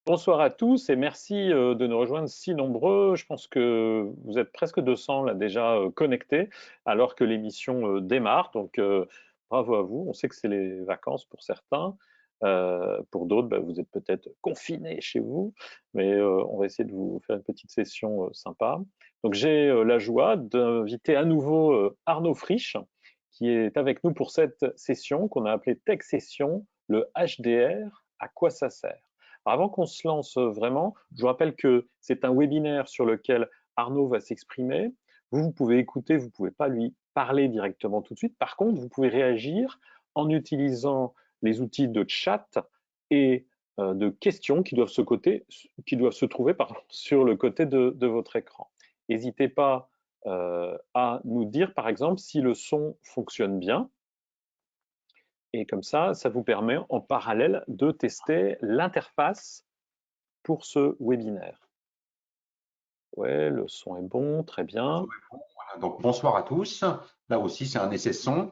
Bonsoir à tous et merci de nous rejoindre si nombreux. Je pense que vous êtes presque 200 là déjà connectés alors que l'émission démarre. Donc bravo à vous. On sait que c'est les vacances pour certains. Pour d'autres, vous êtes peut-être confinés chez vous, mais on va essayer de vous faire une petite session sympa. Donc j'ai la joie d'inviter à nouveau Arnaud Frisch qui est avec nous pour cette session qu'on a appelée Tech Session, le HDR, à quoi ça sert? Avant qu'on se lance vraiment, je vous rappelle que c'est un webinaire sur lequel Arnaud va s'exprimer. Vous pouvez écouter, vous ne pouvez pas lui parler directement tout de suite. Par contre, vous pouvez réagir en utilisant les outils de chat et de questions qui doivent se trouver sur le côté de votre écran. N'hésitez pas à nous dire, par exemple, si le son fonctionne bien. Et comme ça vous permet en parallèle de tester l'interface pour ce webinaire. Ouais, le son est bon, très bien. Voilà, donc bonsoir à tous. Là aussi, c'est un essai son.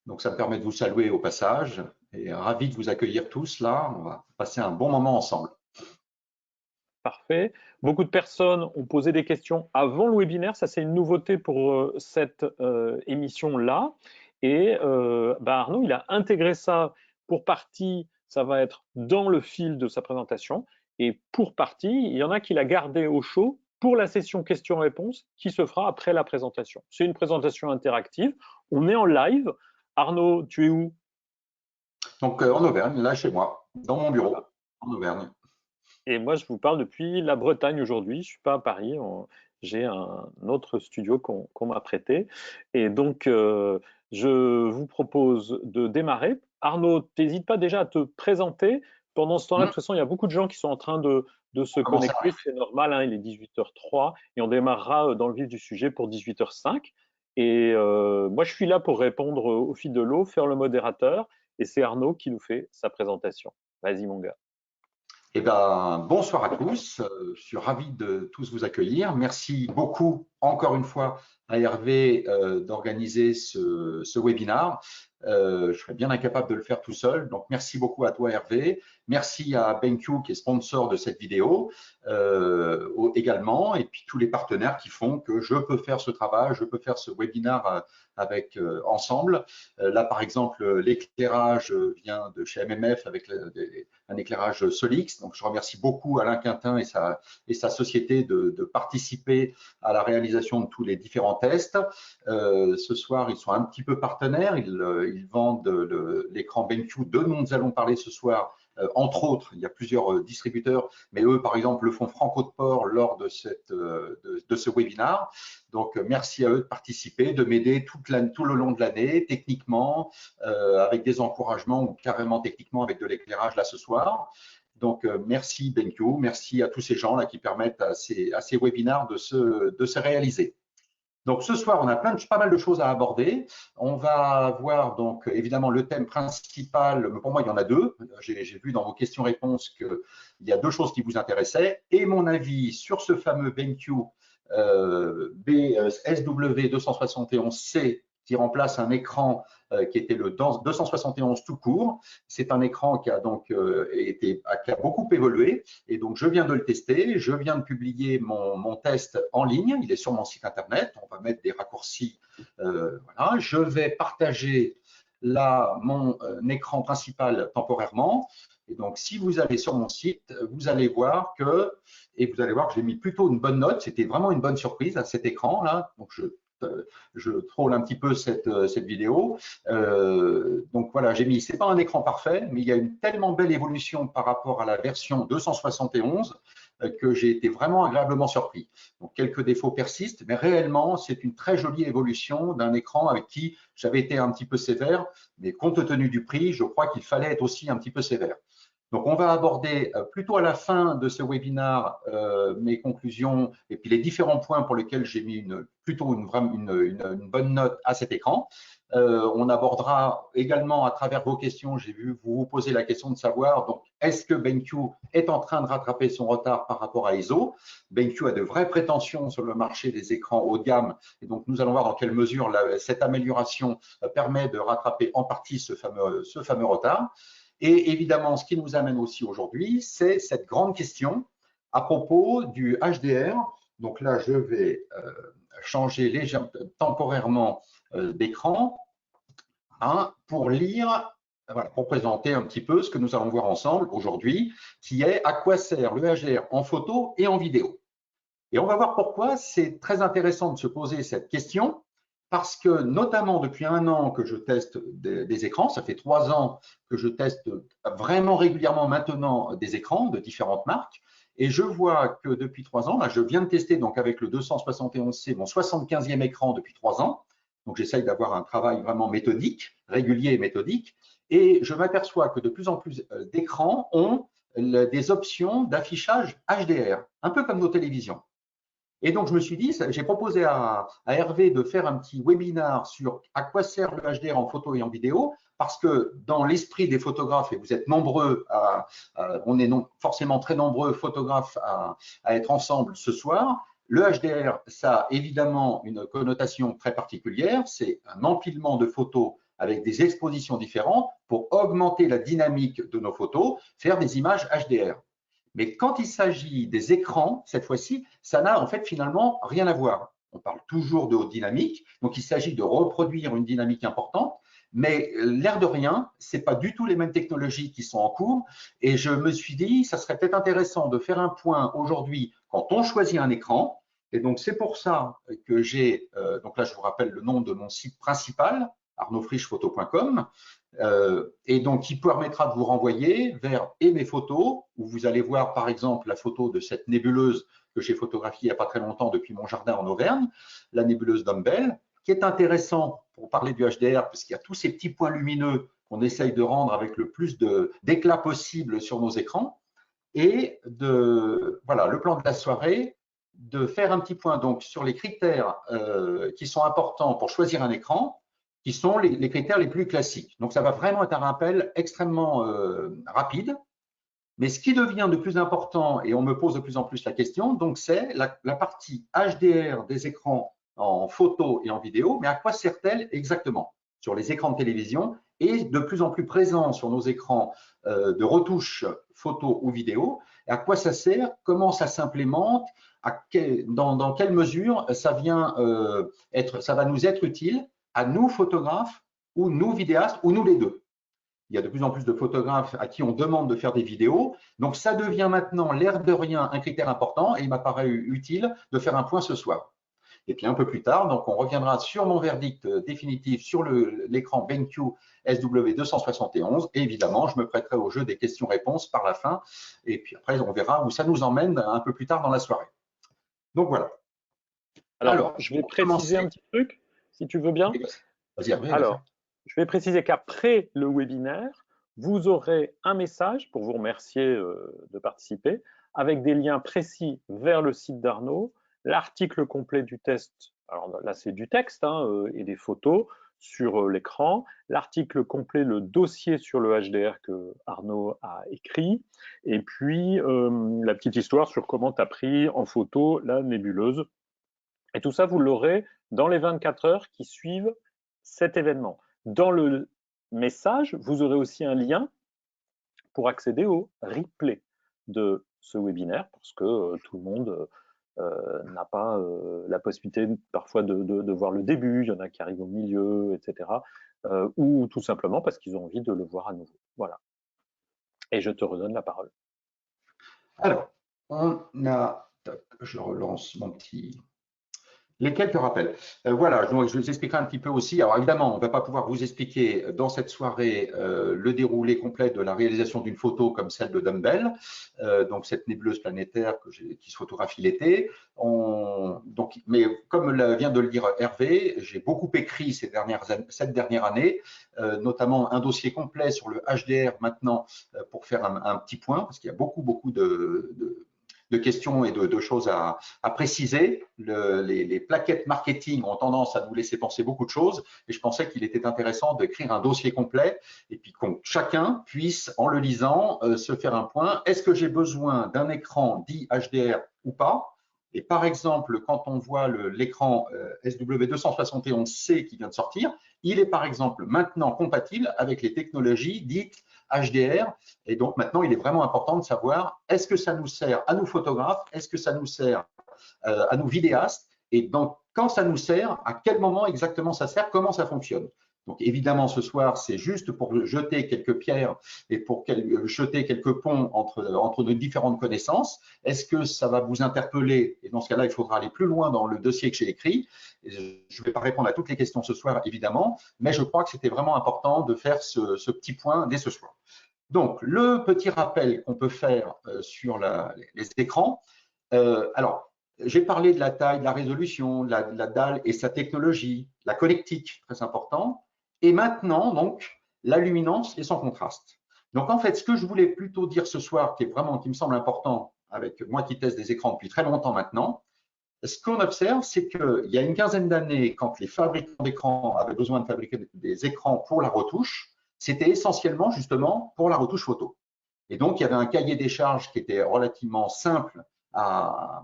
Donc, ça me permet de vous saluer au passage et ravi de vous accueillir tous là. On va passer un bon moment ensemble. Parfait. Beaucoup de personnes ont posé des questions avant le webinaire. Ça, c'est une nouveauté pour cette émission-là. Et Arnaud, il a intégré ça pour partie, ça va être dans le fil de sa présentation. Et pour partie, il y en a qui l'a gardé au chaud pour la session questions-réponses qui se fera après la présentation. C'est une présentation interactive. On est en live. Arnaud, tu es où? Donc, en Auvergne, là chez moi, dans mon bureau, Voilà. en Auvergne. Et moi, je vous parle depuis la Bretagne aujourd'hui. Je ne suis pas à Paris. J'ai un autre studio qu'on m'a prêté. Et donc, je vous propose de démarrer. Arnaud, n'hésite pas déjà à te présenter. Pendant ce temps-là, de toute façon, il y a beaucoup de gens qui sont en train de se Comment ça connecter. C'est normal, hein, il est 18h03 et on démarrera dans le vif du sujet pour 18h05. Et moi, je suis là pour répondre au fil de l'eau, faire le modérateur. Et c'est Arnaud qui nous fait sa présentation. Vas-y, mon gars. Eh bien, bonsoir à tous. Je suis ravi de tous vous accueillir. Merci beaucoup, encore une fois, à Hervé d'organiser ce webinaire. Je serais bien incapable de le faire tout seul. Donc, merci beaucoup à toi, Hervé. Merci à BenQ qui est sponsor de cette vidéo également. Et puis, tous les partenaires qui font que je peux faire ce travail, je peux faire ce webinaire avec ensemble. Là, par exemple, l'éclairage vient de chez MMF avec un éclairage Solix. Donc, je remercie beaucoup Alain Quintin et sa société de participer à la réalisation de tous les différents tests. Ce soir, ils sont un petit peu partenaires. Ils vendent l'écran BenQ dont nous allons parler ce soir. Entre autres, il y a plusieurs distributeurs, mais eux, par exemple, le font Franco de Port lors de ce webinaire. Donc, merci à eux de participer, de m'aider tout le long de l'année, techniquement, avec des encouragements ou carrément techniquement avec de l'éclairage là ce soir. Donc, merci BenQ, merci à tous ces gens là qui permettent à ces webinaires de se réaliser. Donc, ce soir, on a pas mal de choses à aborder. On va voir donc évidemment le thème principal. Pour moi, il y en a deux. J'ai vu dans vos questions-réponses qu'il y a deux choses qui vous intéressaient et mon avis sur ce fameux BenQ SW271C qui remplace un écran qui était le 271 tout court. C'est un écran qui a donc qui a beaucoup évolué et donc je viens de le tester. Je viens de publier mon test en ligne. Il est sur mon site internet. On va mettre des raccourcis. Voilà. Je vais partager là mon écran principal temporairement. Et donc, si vous allez sur mon site, vous allez voir que j'ai mis plutôt une bonne note. C'était vraiment une bonne surprise à cet écran là. Donc, je troll un petit peu cette vidéo. Donc voilà, j'ai mis, c'est pas un écran parfait, mais il y a une tellement belle évolution par rapport à la version 271 que j'ai été vraiment agréablement surpris. Donc quelques défauts persistent, mais réellement, c'est une très jolie évolution d'un écran avec qui j'avais été un petit peu sévère, mais compte tenu du prix, je crois qu'il fallait être aussi un petit peu sévère. Donc, on va aborder plutôt à la fin de ce webinaire mes conclusions et puis les différents points pour lesquels j'ai mis plutôt une bonne note à cet écran. On abordera également à travers vos questions, j'ai vu vous poser la question de savoir, donc, est-ce que BenQ est en train de rattraper son retard par rapport à ESO? BenQ a de vraies prétentions sur le marché des écrans haut de gamme et donc nous allons voir dans quelle mesure cette amélioration permet de rattraper en partie ce fameux retard. Et évidemment, ce qui nous amène aussi aujourd'hui, c'est cette grande question à propos du HDR. Donc là, je vais changer temporairement d'écran pour lire, voilà, pour présenter un petit peu ce que nous allons voir ensemble aujourd'hui, qui est à quoi sert le HDR en photo et en vidéo. Et on va voir pourquoi c'est très intéressant de se poser cette question, parce que notamment depuis 1 an que je teste des écrans, ça fait 3 ans que je teste vraiment régulièrement maintenant des écrans de différentes marques, et je vois que depuis 3 ans, là, je viens de tester donc avec le 271C mon 75e écran depuis 3 ans, donc j'essaye d'avoir un travail vraiment méthodique, régulier et méthodique, et je m'aperçois que de plus en plus d'écrans ont des options d'affichage HDR, un peu comme nos télévisions. Et donc, je me suis dit, j'ai proposé à Hervé de faire un petit webinar sur à quoi sert le HDR en photo et en vidéo, parce que dans l'esprit des photographes, et vous êtes nombreux, on est forcément très nombreux photographes à être ensemble ce soir, le HDR, ça a évidemment une connotation très particulière, c'est un empilement de photos avec des expositions différentes pour augmenter la dynamique de nos photos, faire des images HDR. Mais quand il s'agit des écrans, cette fois-ci, ça n'a en fait finalement rien à voir. On parle toujours de haute dynamique, donc il s'agit de reproduire une dynamique importante, mais l'air de rien, ce n'est pas du tout les mêmes technologies qui sont en cours. Et je me suis dit, ça serait peut-être intéressant de faire un point aujourd'hui quand on choisit un écran. Et donc c'est pour ça que j'ai, donc là je vous rappelle le nom de mon site principal, arnaudfrischphoto.com, et donc qui permettra de vous renvoyer vers mes photos, où vous allez voir par exemple la photo de cette nébuleuse que j'ai photographiée il n'y a pas très longtemps depuis mon jardin en Auvergne, la nébuleuse Dumbbell, qui est intéressant pour parler du HDR, parce qu'il y a tous ces petits points lumineux qu'on essaye de rendre avec le plus d'éclat possible sur nos écrans, et voilà, le plan de la soirée, de faire un petit point donc sur les critères qui sont importants pour choisir un écran, qui sont les critères les plus classiques. Donc, ça va vraiment être un rappel extrêmement rapide. Mais ce qui devient de plus important, et on me pose de plus en plus la question, donc c'est la partie HDR des écrans en photo et en vidéo, mais à quoi sert-elle exactement sur les écrans de télévision et de plus en plus présent sur nos écrans de retouche photo ou vidéo, et à quoi ça sert, comment ça s'implémente, dans quelle mesure ça va nous être utile à nous photographes ou nous vidéastes ou nous les deux. Il y a de plus en plus de photographes à qui on demande de faire des vidéos. Donc, ça devient maintenant, l'air de rien, un critère important et il m'apparaît utile de faire un point ce soir. Et puis, un peu plus tard, donc, on reviendra sur mon verdict définitif sur l'écran BenQ SW271. Et évidemment, je me prêterai au jeu des questions-réponses par la fin. Et puis après, on verra où ça nous emmène un peu plus tard dans la soirée. Donc, voilà. Alors, je vais préciser un petit truc, si tu veux bien. Vas-y, Hervé. Alors, je vais préciser qu'après le webinaire, vous aurez un message pour vous remercier de participer, avec des liens précis vers le site d'Arnaud, l'article complet du test, alors là c'est du texte et des photos sur l'écran, l'article complet, le dossier sur le HDR que Arnaud a écrit, et puis la petite histoire sur comment tu as pris en photo la nébuleuse. Et tout ça, vous l'aurez dans les 24 heures qui suivent cet événement. Dans le message, vous aurez aussi un lien pour accéder au replay de ce webinaire, parce que tout le monde n'a pas la possibilité parfois de voir le début, il y en a qui arrivent au milieu, etc. Ou tout simplement parce qu'ils ont envie de le voir à nouveau. Voilà. Et je te redonne la parole. Alors, je relance mon petit... Les quelques rappels. Voilà, donc je vous expliquerai un petit peu aussi. Alors évidemment, on ne va pas pouvoir vous expliquer dans cette soirée le déroulé complet de la réalisation d'une photo comme celle de Dumbbell, donc cette nébuleuse planétaire qui se photographie l'été. Mais comme vient de le dire Hervé, j'ai beaucoup écrit cette dernière année, notamment un dossier complet sur le HDR maintenant pour faire un petit point, parce qu'il y a beaucoup de questions et de choses à préciser. Les plaquettes marketing ont tendance à nous laisser penser beaucoup de choses et je pensais qu'il était intéressant d'écrire un dossier complet et puis que chacun puisse, en le lisant, se faire un point. Est-ce que j'ai besoin d'un écran dit HDR ou pas? Et par exemple, quand on voit l'écran SW271C qui vient de sortir, il est par exemple maintenant compatible avec les technologies dites HDR. Et donc maintenant, il est vraiment important de savoir est-ce que ça nous sert à nous photographes, est-ce que ça nous sert à nous vidéastes, et donc quand ça nous sert, à quel moment exactement ça sert, comment ça fonctionne. Donc évidemment, ce soir, c'est juste pour jeter quelques pierres et pour jeter quelques ponts entre nos différentes connaissances. Est-ce que ça va vous interpeller? Et dans ce cas-là, il faudra aller plus loin dans le dossier que j'ai écrit. Je ne vais pas répondre à toutes les questions ce soir, évidemment, mais je crois que c'était vraiment important de faire ce petit point dès ce soir. Donc, le petit rappel qu'on peut faire sur les écrans. Alors, j'ai parlé de la taille, de la résolution, de la dalle et sa technologie, la connectique, très important. Et maintenant, donc, la luminance et son contraste. Donc, en fait, ce que je voulais plutôt dire ce soir, qui me semble important, avec moi qui teste des écrans depuis très longtemps maintenant, ce qu'on observe, c'est qu'il y a une quinzaine d'années, quand les fabricants d'écrans avaient besoin de fabriquer des écrans pour la retouche, c'était essentiellement justement pour la retouche photo. Et donc, il y avait un cahier des charges qui était relativement simple à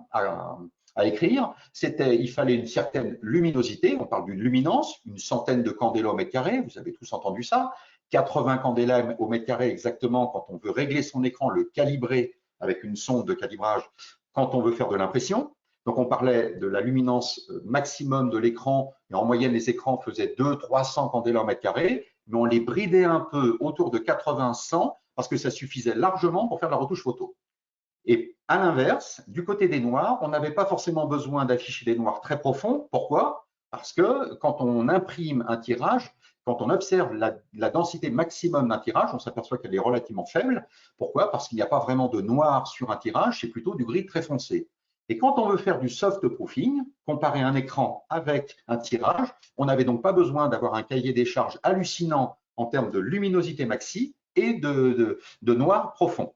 écrire. Il fallait une certaine luminosité, on parle d'une luminance, une centaine de candela au mètre carré, vous avez tous entendu ça, 80 candela au mètre carré exactement quand on veut régler son écran, le calibrer avec une sonde de calibrage quand on veut faire de l'impression. Donc, on parlait de la luminance maximum de l'écran, et en moyenne, les écrans faisaient 200-300 candela au mètre carré, mais on les bridait un peu autour de 80-100 parce que ça suffisait largement pour faire la retouche photo. Et à l'inverse, du côté des noirs, on n'avait pas forcément besoin d'afficher des noirs très profonds. Pourquoi? Parce que quand on imprime un tirage, quand on observe la densité maximum d'un tirage, on s'aperçoit qu'elle est relativement faible. Pourquoi? Parce qu'il n'y a pas vraiment de noir sur un tirage, c'est plutôt du gris très foncé. Et quand on veut faire du soft proofing, comparer un écran avec un tirage, on n'avait donc pas besoin d'avoir un cahier des charges hallucinant en termes de luminosité maxi et de noir profond.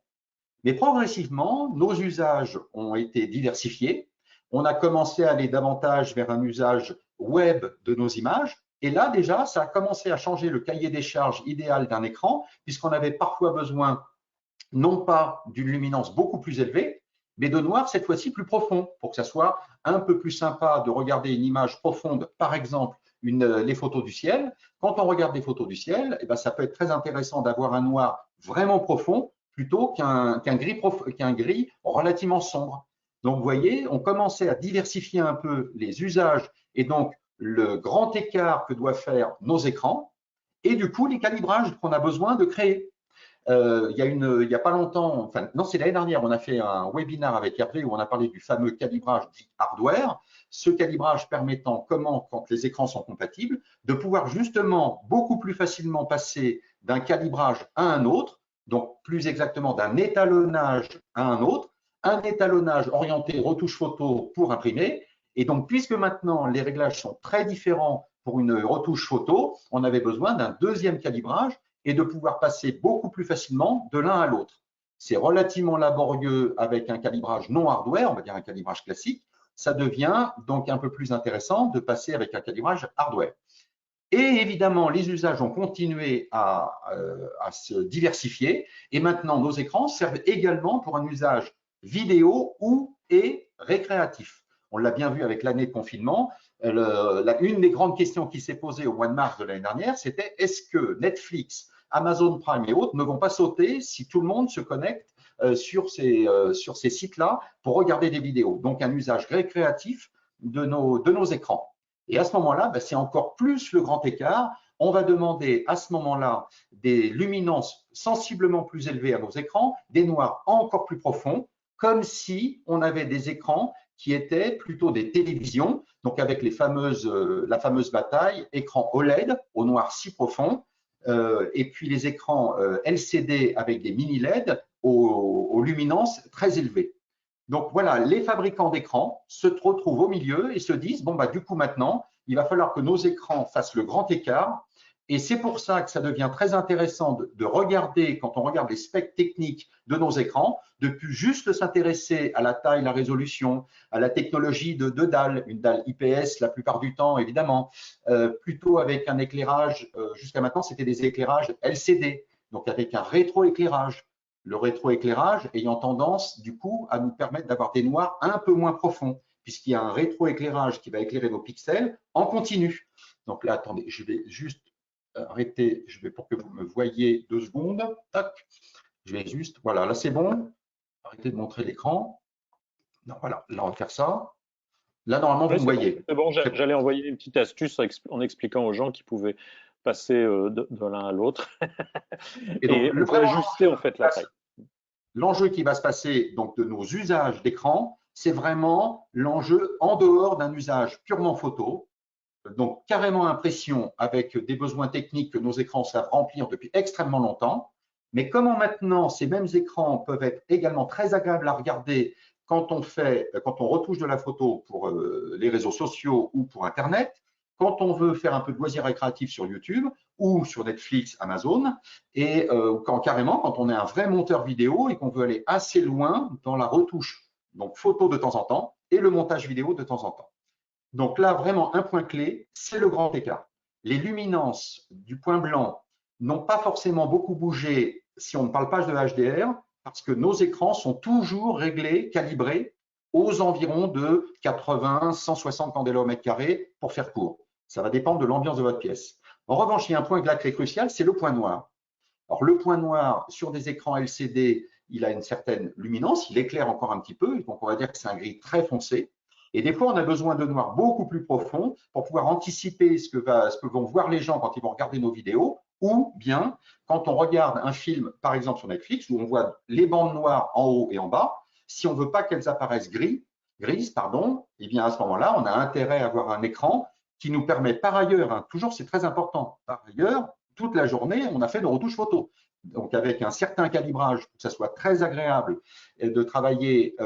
Mais progressivement, nos usages ont été diversifiés. On a commencé à aller davantage vers un usage web de nos images. Et là, déjà, ça a commencé à changer le cahier des charges idéal d'un écran, puisqu'on avait parfois besoin non pas d'une luminance beaucoup plus élevée, mais de noir cette fois-ci plus profond, pour que ça soit un peu plus sympa de regarder une image profonde, par exemple les photos du ciel. Quand on regarde des photos du ciel, eh bien, ça peut être très intéressant d'avoir un noir vraiment profond plutôt qu'un gris relativement sombre. Donc, vous voyez, on commençait à diversifier un peu les usages et donc le grand écart que doivent faire nos écrans et du coup les calibrages qu'on a besoin de créer. Il y a pas longtemps, enfin non, c'est l'année dernière, on a fait un webinaire avec Hervé où on a parlé du fameux calibrage dit hardware. Ce calibrage permettant comment, quand les écrans sont compatibles, de pouvoir justement beaucoup plus facilement passer d'un calibrage à un autre, donc plus exactement d'un étalonnage à un étalonnage orienté retouche photo pour imprimer. Et donc, puisque maintenant les réglages sont très différents pour une retouche photo, on avait besoin d'un deuxième calibrage et de pouvoir passer beaucoup plus facilement de l'un à l'autre. C'est relativement laborieux avec un calibrage non hardware, on va dire un calibrage classique. Ça devient donc un peu plus intéressant de passer avec un calibrage hardware. Et évidemment, les usages ont continué à se diversifier et maintenant nos écrans servent également pour un usage vidéo ou et récréatif. On l'a bien vu avec l'année de confinement. Une des grandes questions qui s'est posée au mois de mars de l'année dernière, c'était est-ce que Netflix, Amazon Prime et autres ne vont pas sauter si tout le monde se connecte sur ces sites-là pour regarder des vidéos. Donc un usage récréatif de nos écrans. Et à ce moment-là, c'est encore plus le grand écart. On va demander à ce moment-là des luminances sensiblement plus élevées à nos écrans, des noirs encore plus profonds, comme si on avait des écrans qui étaient plutôt des télévisions, donc avec la fameuse bataille, écran OLED au noir si profond, et puis les écrans LCD avec des mini LED aux luminances très élevées. Donc voilà, les fabricants d'écrans se retrouvent au milieu et se disent, bon, du coup maintenant, il va falloir que nos écrans fassent le grand écart. Et c'est pour ça que ça devient très intéressant de regarder, quand on regarde les specs techniques de nos écrans, de plus juste s'intéresser à la taille, la résolution, à la technologie de dalle, une dalle IPS la plupart du temps, évidemment, plutôt avec un éclairage, jusqu'à maintenant, c'était des éclairages LCD, donc avec un rétroéclairage. le rétroéclairage ayant tendance, du coup, à nous permettre d'avoir des noirs un peu moins profonds, puisqu'il y a un rétroéclairage qui va éclairer nos pixels en continu. Donc là, attendez, je vais juste arrêter, pour que vous me voyez 2 secondes. Tac. Je vais juste, voilà, là c'est bon. Arrêtez de montrer l'écran. Non, voilà, là on va faire ça. Là, normalement, vous Oui, me voyez. c'est bon. J'allais envoyer une petite astuce en expliquant aux gens qui pouvaient passer de l'un à l'autre. Et donc, Et on peut ajuster en fait la taille. l'enjeu qui va se passer donc, de nos usages d'écran, c'est vraiment l'enjeu en dehors d'un usage purement photo, donc carrément impression avec des besoins techniques que nos écrans savent remplir depuis extrêmement longtemps. Mais comment maintenant ces mêmes écrans peuvent être également très agréables à regarder quand on retouche de la photo pour les réseaux sociaux ou pour Internet, quand on veut faire un peu de loisirs récréatifs sur YouTube ou sur Netflix, Amazon, et quand on est un vrai monteur vidéo et qu'on veut aller assez loin dans la retouche, donc photo de temps en temps et le montage vidéo de temps en temps. Donc là, vraiment, un point clé, c'est le grand écart. Les luminances du point blanc n'ont pas forcément beaucoup bougé si on ne parle pas de HDR, parce que nos écrans sont toujours réglés, calibrés aux environs de 80, 160 candela au mètre carré pour faire court. Ça va dépendre de l'ambiance de votre pièce. En revanche, il y a un point clé crucial, c'est le point noir. Alors, le point noir sur des écrans LCD, il a une certaine luminance, il éclaire encore un petit peu, donc on va dire que c'est un gris très foncé. Et des fois, on a besoin de noir beaucoup plus profond pour pouvoir anticiper ce que vont voir les gens quand ils vont regarder nos vidéos, ou bien quand on regarde un film, par exemple sur Netflix, où on voit les bandes noires en haut et en bas, si on ne veut pas qu'elles apparaissent grises, et bien à ce moment-là, on a intérêt à avoir un écran qui nous permet par ailleurs, hein, toujours c'est très important, par ailleurs, toute la journée, on a fait nos retouches photos. Donc, avec un certain calibrage pour que ça soit très agréable de travailler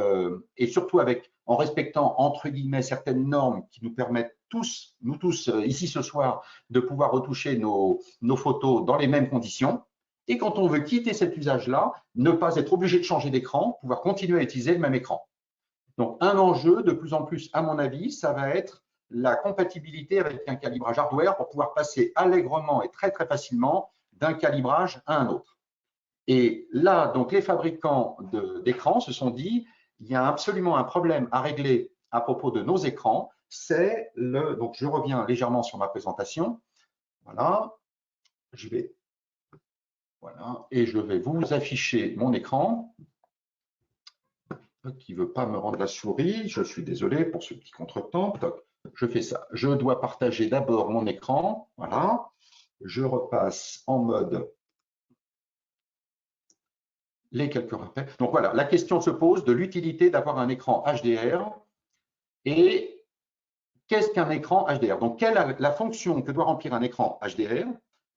et surtout en respectant, entre guillemets, certaines normes qui nous permettent tous, nous tous, ici ce soir, de pouvoir retoucher nos photos dans les mêmes conditions. Et quand on veut quitter cet usage-là, ne pas être obligé de changer d'écran, pouvoir continuer à utiliser le même écran. Donc, un enjeu de plus en plus, à mon avis, ça va être la compatibilité avec un calibrage hardware pour pouvoir passer allègrement et très, très facilement d'un calibrage à un autre. Et là, donc, les fabricants d'écrans se sont dit, il y a absolument un problème à régler à propos de nos écrans, donc je reviens légèrement sur ma présentation, voilà, voilà, et je vais vous afficher mon écran, qui ne veut pas me rendre la souris, je suis désolé pour ce petit contretemps, je fais ça, je dois partager d'abord mon écran, voilà, je repasse en mode les quelques rappels. Donc voilà, la question se pose de l'utilité d'avoir un écran HDR et qu'est-ce qu'un écran HDR? Donc, quelle est la fonction que doit remplir un écran HDR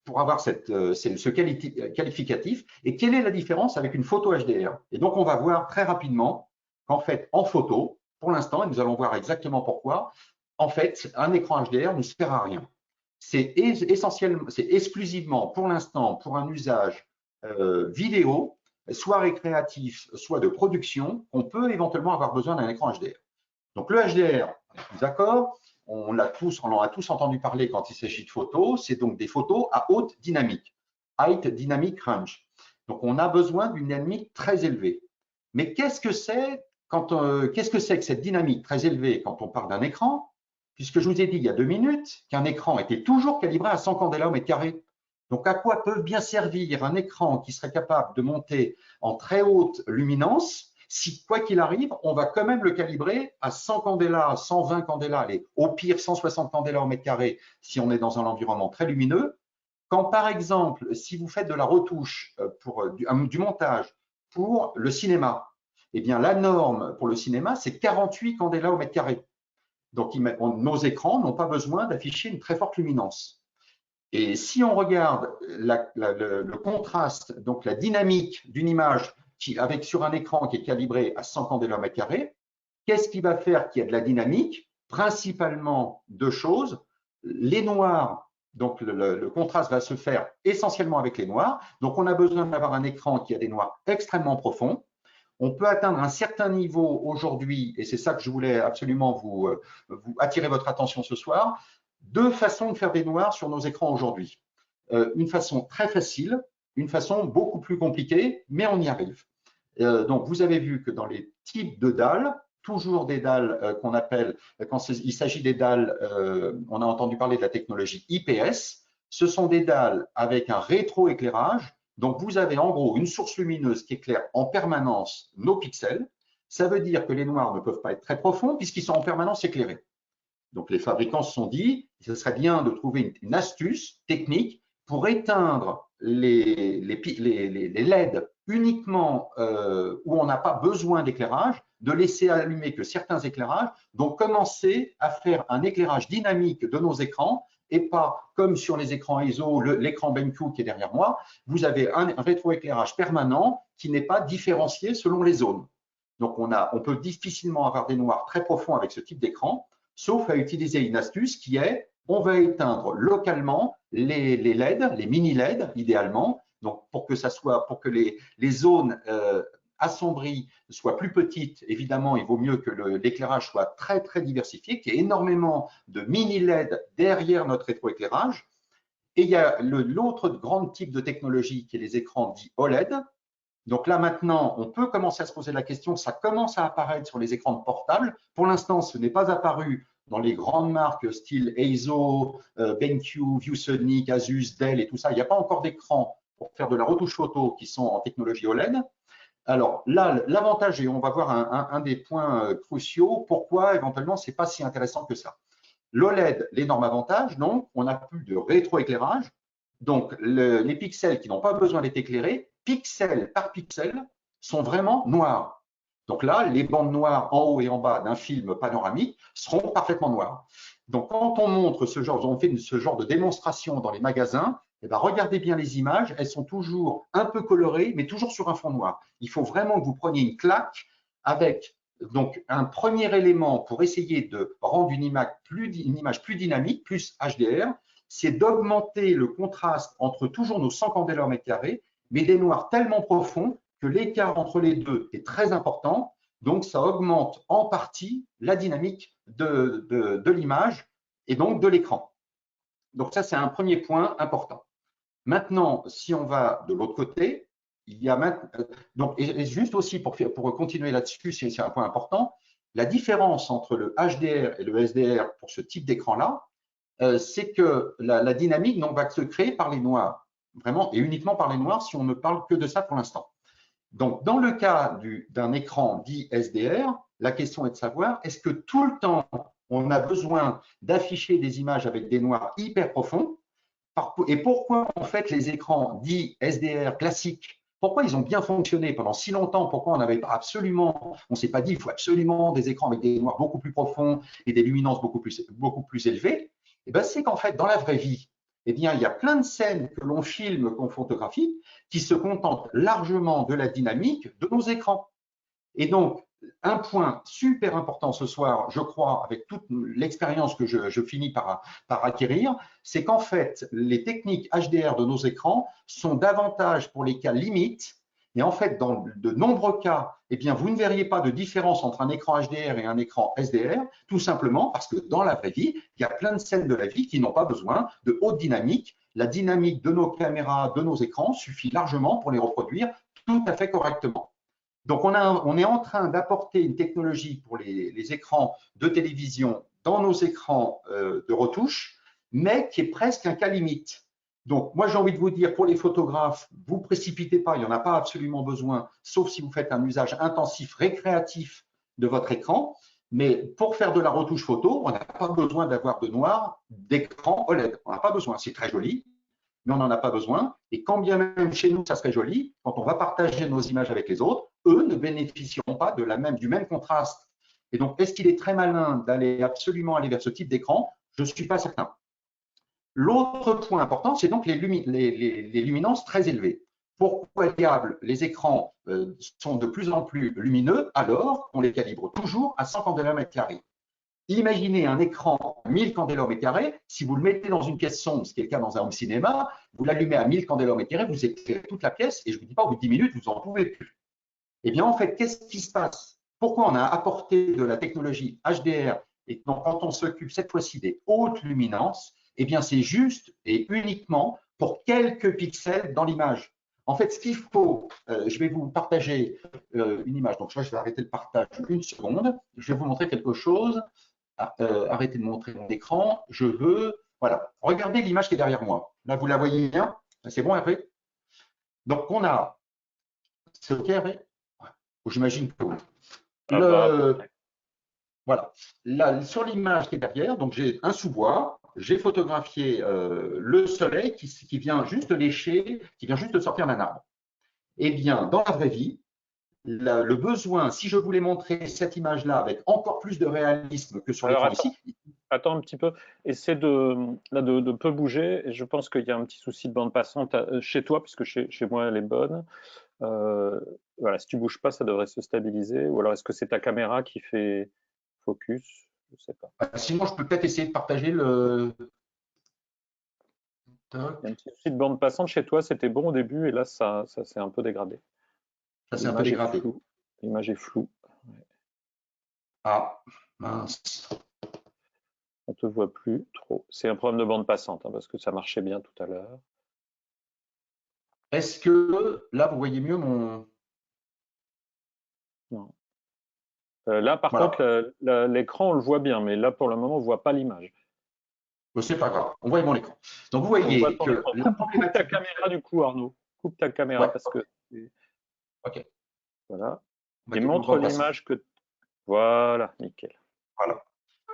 pour avoir ce qualificatif et quelle est la différence avec une photo HDR? Et donc, on va voir très rapidement qu'en fait, en photo, pour l'instant, et nous allons voir exactement pourquoi, en fait, un écran HDR ne sert à rien. C'est exclusivement pour l'instant pour un usage vidéo, soit récréatif, soit de production, qu'on peut éventuellement avoir besoin d'un écran HDR. Donc le HDR, on est tous d'accord, on en a tous entendu parler quand il s'agit de photos, c'est donc des photos à haute dynamique, High Dynamic Range. Donc on a besoin d'une dynamique très élevée. Mais qu'est-ce que c'est que cette dynamique très élevée quand on parle d'un écran? Puisque je vous ai dit il y a 2 minutes qu'un écran était toujours calibré à 100 candela au mètre carré. Donc, à quoi peut bien servir un écran qui serait capable de monter en très haute luminance si, quoi qu'il arrive, on va quand même le calibrer à 100 candela, 120 candela, allez, au pire 160 candela au mètre carré si on est dans un environnement très lumineux. Quand, par exemple, si vous faites de la retouche pour du montage pour le cinéma, eh bien, la norme pour le cinéma, c'est 48 candela au mètre carré. Donc, nos écrans n'ont pas besoin d'afficher une très forte luminance. Et si on regarde le contraste, donc la dynamique d'une image sur un écran qui est calibré à 100 candela au mètre carré, qu'est-ce qui va faire qu'il y a de la dynamique? Principalement 2 choses. Les noirs, donc le contraste va se faire essentiellement avec les noirs. Donc on a besoin d'avoir un écran qui a des noirs extrêmement profonds. On peut atteindre un certain niveau aujourd'hui, et c'est ça que je voulais absolument vous attirer votre attention ce soir, 2 façons de faire des noirs sur nos écrans aujourd'hui. Une façon très facile, une façon beaucoup plus compliquée, mais on y arrive. Donc, vous avez vu que dans les types de dalles, toujours des dalles qu'on appelle, quand il s'agit des dalles, on a entendu parler de la technologie IPS, ce sont des dalles avec un rétroéclairage. Donc, vous avez en gros une source lumineuse qui éclaire en permanence nos pixels. Ça veut dire que les noirs ne peuvent pas être très profonds puisqu'ils sont en permanence éclairés. Donc, les fabricants se sont dit, ce serait bien de trouver une astuce technique pour éteindre les LED uniquement où on n'a pas besoin d'éclairage, de laisser allumer que certains éclairages, donc commencer à faire un éclairage dynamique de nos écrans et pas comme sur les écrans ISO, l'écran BenQ qui est derrière moi, vous avez un rétroéclairage permanent qui n'est pas différencié selon les zones. Donc, on peut difficilement avoir des noirs très profonds avec ce type d'écran, sauf à utiliser une astuce qui est, on va éteindre localement les LED, les mini LED idéalement, donc pour que les zones assombries soient plus petites. Évidemment, il vaut mieux que l'éclairage soit très très diversifié, qu'il y ait énormément de mini LED derrière notre rétroéclairage. Et il y a l'autre grand type de technologie qui est les écrans dits OLED. Donc là, maintenant, on peut commencer à se poser la question, ça commence à apparaître sur les écrans de portable. Pour l'instant, ce n'est pas apparu dans les grandes marques style ASO, BenQ, ViewSonic, Asus, Dell et tout ça. Il n'y a pas encore d'écran pour faire de la retouche photo qui sont en technologie OLED. Alors là, l'avantage, et on va voir un des points cruciaux, pourquoi éventuellement, ce n'est pas si intéressant que ça. L'OLED, l'énorme avantage, donc, on n'a plus de rétroéclairage. Donc, les pixels qui n'ont pas besoin d'être éclairés, pixel par pixel, sont vraiment noirs. Donc là, les bandes noires en haut et en bas d'un film panoramique seront parfaitement noires. Donc, quand on montre on fait ce genre de démonstration dans les magasins, eh bien, regardez bien les images, elles sont toujours un peu colorées, mais toujours sur un fond noir. Il faut vraiment que vous preniez une claque avec donc un premier élément pour essayer de rendre une image plus dynamique, plus HDR, c'est d'augmenter le contraste entre toujours nos 100 candela au mètre carré, mais des noirs tellement profonds que l'écart entre les deux est très important. Donc, ça augmente en partie la dynamique de l'image et donc de l'écran. Donc, ça, c'est un premier point important. Maintenant, si on va de l'autre côté, il y a donc, et juste aussi pour continuer là-dessus, c'est un point important, la différence entre le HDR et le SDR pour ce type d'écran-là, c'est que la dynamique va se créer par les noirs, vraiment, et uniquement par les noirs si on ne parle que de ça pour l'instant. Donc, dans le cas d'un écran dit SDR, la question est de savoir, est-ce que tout le temps, on a besoin d'afficher des images avec des noirs hyper profonds? Et pourquoi, en fait, les écrans dits SDR classiques, pourquoi ils ont bien fonctionné pendant si longtemps? Pourquoi on n'avait pas absolument, on ne s'est pas dit, il faut absolument des écrans avec des noirs beaucoup plus profonds et des luminances beaucoup plus élevées? Eh bien, c'est qu'en fait, dans la vraie vie, eh bien, il y a plein de scènes que l'on filme, qu'on photographie, qui se contentent largement de la dynamique de nos écrans. Et donc, un point super important ce soir, je crois, avec toute l'expérience que je finis par acquérir, c'est qu'en fait, les techniques HDR de nos écrans sont davantage pour les cas limites. Et en fait, dans de nombreux cas, eh bien, vous ne verriez pas de différence entre un écran HDR et un écran SDR, tout simplement parce que dans la vraie vie, il y a plein de scènes de la vie qui n'ont pas besoin de haute dynamique. La dynamique de nos caméras, de nos écrans suffit largement pour les reproduire tout à fait correctement. Donc, on est en train d'apporter une technologie pour les écrans de télévision dans nos écrans de retouche, mais qui est presque un cas limite. Donc, moi, j'ai envie de vous dire, pour les photographes, vous ne précipitez pas, il n'y en a pas absolument besoin, sauf si vous faites un usage intensif, récréatif de votre écran. Mais pour faire de la retouche photo, on n'a pas besoin d'avoir de noir d'écran OLED. On n'a pas besoin, c'est très joli, mais on n'en a pas besoin. Et quand bien même chez nous, ça serait joli, quand on va partager nos images avec les autres, eux ne bénéficieront pas du même contraste. Et donc, est-ce qu'il est très malin d'aller absolument aller vers ce type d'écran? Je ne suis pas certain. L'autre point important, c'est donc les luminances très élevées. Pourquoi diable les écrans sont de plus en plus lumineux alors qu'on les calibre toujours à 100 candela mètre carré? Imaginez un écran à 1000 candela au mètre carré, si vous le mettez dans une pièce sombre, ce qui est le cas dans un home cinéma, vous l'allumez à 1000 candela au mètre carré, vous éclairez toute la pièce et je ne vous dis pas au bout de 10 minutes, vous n'en pouvez plus. Eh bien, en fait, qu'est-ce qui se passe? Pourquoi on a apporté de la technologie HDR et donc quand on s'occupe cette fois-ci des hautes luminances, eh bien, c'est juste et uniquement pour quelques pixels dans l'image. En fait, ce qu'il faut, je vais vous partager une image. Donc, je vais arrêter le partage une seconde. Je vais vous montrer quelque chose. Arrêtez de montrer mon écran. Je veux, voilà, regardez l'image qui est derrière moi. Là, vous la voyez bien. C'est bon, Hervé? Donc, on a, c'est OK, Hervé? Ouais. J'imagine que oui. Ça va à peu près. Voilà. Là, sur l'image qui est derrière, donc j'ai un sous-bois, j'ai photographié le soleil qui vient juste lécher, qui vient juste de sortir d'un arbre. Eh bien, dans la vraie vie, le besoin, si je voulais montrer cette image-là avec encore plus de réalisme que sur Alors, l'écran attends, ici, attends un petit peu. Essaie de peu bouger. Et je pense qu'il y a un petit souci de bande passante chez toi, puisque chez moi, elle est bonne. Voilà, si tu bouges pas, ça devrait se stabiliser. Ou alors, est-ce que c'est ta caméra qui fait focus? Je sais pas. sinon je peux peut-être essayer de partager le. Il y a un Toc. petit souci de bande passante chez toi, c'était bon au début, et là, ça s'est un peu dégradé. Ça c'est un peu L'image est dégradé. floue. L'image est floue. Ah, mince. On te voit plus trop. C'est un problème de bande passante, hein, parce que ça marchait bien tout à l'heure. Est-ce que là vous voyez mieux mon. Non. Là, par Voilà. contre, l'écran, on le voit bien, mais là, pour le moment, on voit pas l'image. Bon, c'est pas grave. On voit mon écran. Donc vous On voit voyez ton que écran. la Coupe ta problématique. caméra du coup, Arnaud. Coupe ta caméra Ouais, parce que ok. voilà. On va Et dire une montre bande passante. l'image que voilà, nickel. Voilà.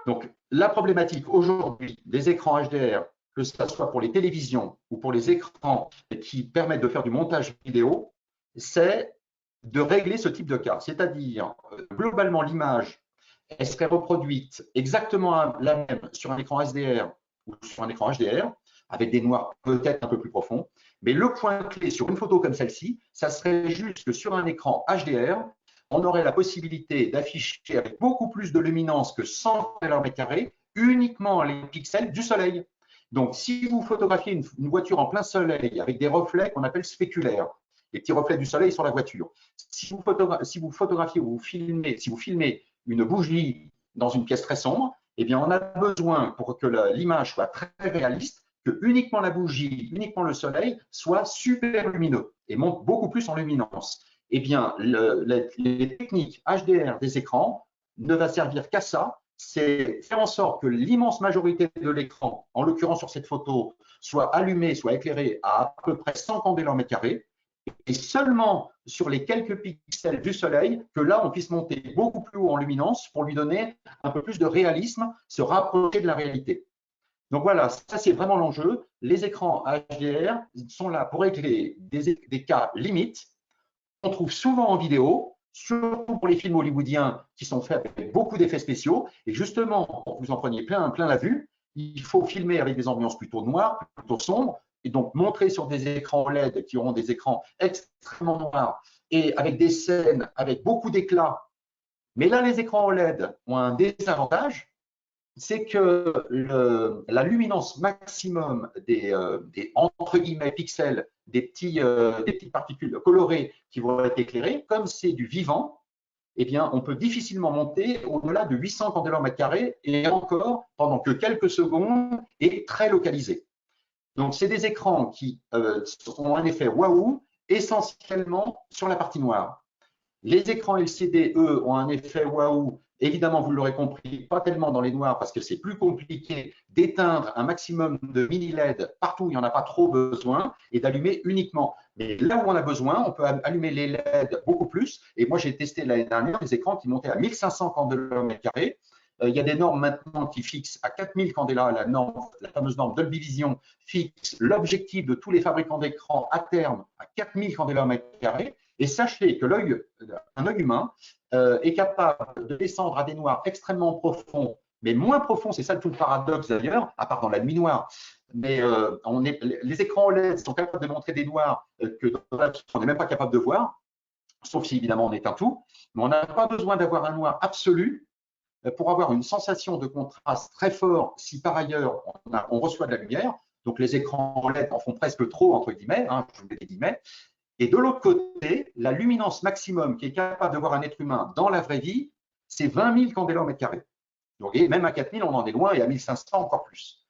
Donc, la problématique aujourd'hui des écrans HDR, que ce soit pour les télévisions ou pour les écrans qui permettent de faire du montage vidéo, c'est de régler ce type de cas. C'est-à-dire, globalement, l'image, elle serait reproduite exactement la même sur un écran SDR ou sur un écran HDR, avec des noirs peut-être un peu plus profonds. Mais le point clé sur une photo comme celle-ci, ça serait juste que sur un écran HDR, on aurait la possibilité d'afficher avec beaucoup plus de luminance que 100 m², uniquement les pixels du soleil. Donc, si vous photographiez une voiture en plein soleil avec des reflets qu'on appelle spéculaires, les petits reflets du soleil sur la voiture, si vous photographiez ou si vous filmez une bougie dans une pièce très sombre, eh bien, on a besoin, pour que l'image soit très réaliste, que uniquement la bougie, uniquement le soleil soit super lumineux et monte beaucoup plus en luminance. Eh bien, les techniques HDR des écrans ne va servir qu'à ça, c'est faire en sorte que l'immense majorité de l'écran, en l'occurrence sur cette photo, soit allumée, soit éclairée à peu près 100 candela au mètre carré, et seulement sur les quelques pixels du soleil, que là, on puisse monter beaucoup plus haut en luminance pour lui donner un peu plus de réalisme, se rapprocher de la réalité. Donc voilà, ça c'est vraiment l'enjeu. Les écrans HDR sont là pour régler des cas limites qu'on trouve souvent en vidéo, surtout pour les films hollywoodiens qui sont faits avec beaucoup d'effets spéciaux. Et justement, pour que vous en preniez plein la vue, il faut filmer avec des ambiances plutôt noires, plutôt sombres, et donc montrer sur des écrans OLED qui auront des écrans extrêmement noirs et avec des scènes avec beaucoup d'éclat. Mais là, les écrans OLED ont un désavantage, c'est que la luminance maximum des entre guillemets pixels, des petites particules colorées qui vont être éclairées, comme c'est du vivant, eh bien, on peut difficilement monter au-delà de 800 candela au mètre carré et encore pendant que quelques secondes et très localisé. Donc, c'est des écrans qui ont un effet waouh essentiellement sur la partie noire. Les écrans LCD, eux, ont un effet waouh. Évidemment, vous l'aurez compris, pas tellement dans les noirs parce que c'est plus compliqué d'éteindre un maximum de mini LED partout où il n'y en a pas trop besoin et d'allumer uniquement. Mais là où on a besoin, on peut allumer les LED beaucoup plus. Et moi, j'ai testé l'année dernière des écrans qui montaient à 1500 candela au mètre carré. Il y a des normes maintenant qui fixent à 4000 candela, la fameuse norme Dolby Vision fixe l'objectif de tous les fabricants d'écrans à terme à 4000 candela au mètre carré. Et sachez que un œil humain est capable de descendre à des noirs extrêmement profonds, mais moins profonds, c'est ça tout le paradoxe d'ailleurs, à part dans la nuit noire. Mais les écrans OLED sont capables de montrer des noirs que on n'est même pas capable de voir, sauf si évidemment on éteint tout. Mais on n'a pas besoin d'avoir un noir absolu pour avoir une sensation de contraste très fort si par ailleurs on reçoit de la lumière. Donc les écrans OLED en font presque trop, entre guillemets, je vous mets des guillemets. Et de l'autre côté, la luminance maximum qui est capable de voir un être humain dans la vraie vie, c'est 20 000 candela au mètre carré. Donc, et même à 4 000, on en est loin, et à 1 500 encore plus.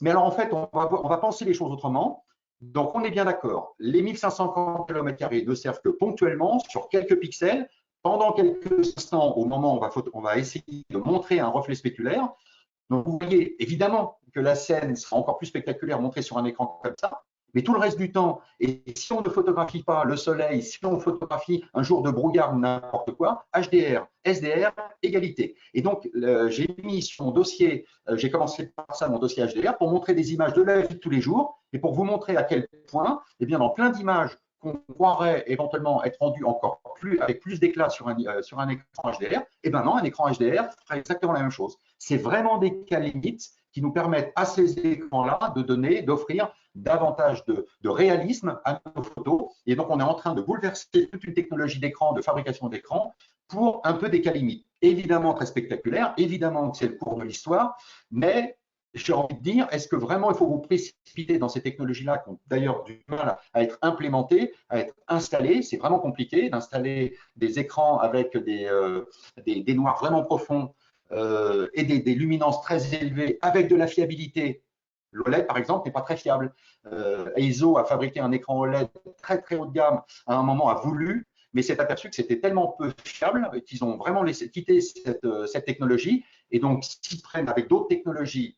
Mais alors, en fait, on va penser les choses autrement. Donc, on est bien d'accord. Les 1550 km² ne servent que ponctuellement sur quelques pixels, pendant quelques instants, au moment où on va essayer de montrer un reflet spéculaire. Donc, vous voyez évidemment que la scène sera encore plus spectaculaire montrée sur un écran comme ça, mais tout le reste du temps, et si on ne photographie pas le soleil, si on photographie un jour de brouillard ou n'importe quoi, HDR, SDR, égalité. Et donc, j'ai mis sur mon dossier, j'ai commencé par ça, mon dossier HDR, pour montrer des images de la vie de tous les jours et pour vous montrer à quel point, eh bien, dans plein d'images qu'on croirait éventuellement être rendues encore plus, avec plus d'éclat sur un écran HDR, eh bien non, un écran HDR fera exactement la même chose. C'est vraiment des cas limites qui nous permettent à ces écrans-là d'offrir davantage de réalisme à nos photos. Et donc, on est en train de bouleverser toute une technologie d'écran, de fabrication d'écran, pour un peu des cas limites. Évidemment très spectaculaire, évidemment que c'est le cours de l'histoire, mais j'ai envie de dire, est-ce que vraiment il faut vous précipiter dans ces technologies-là qui ont d'ailleurs du mal à être implémentées, à être installées? C'est vraiment compliqué d'installer des écrans avec des noirs vraiment profonds et des luminances très élevées avec de la fiabilité. L'OLED, par exemple, n'est pas très fiable. EIZO a fabriqué un écran OLED très très haut de gamme à un moment, a voulu, mais s'est aperçu que c'était tellement peu fiable qu'ils ont vraiment quitté cette technologie. Et donc, s'ils prennent avec d'autres technologies,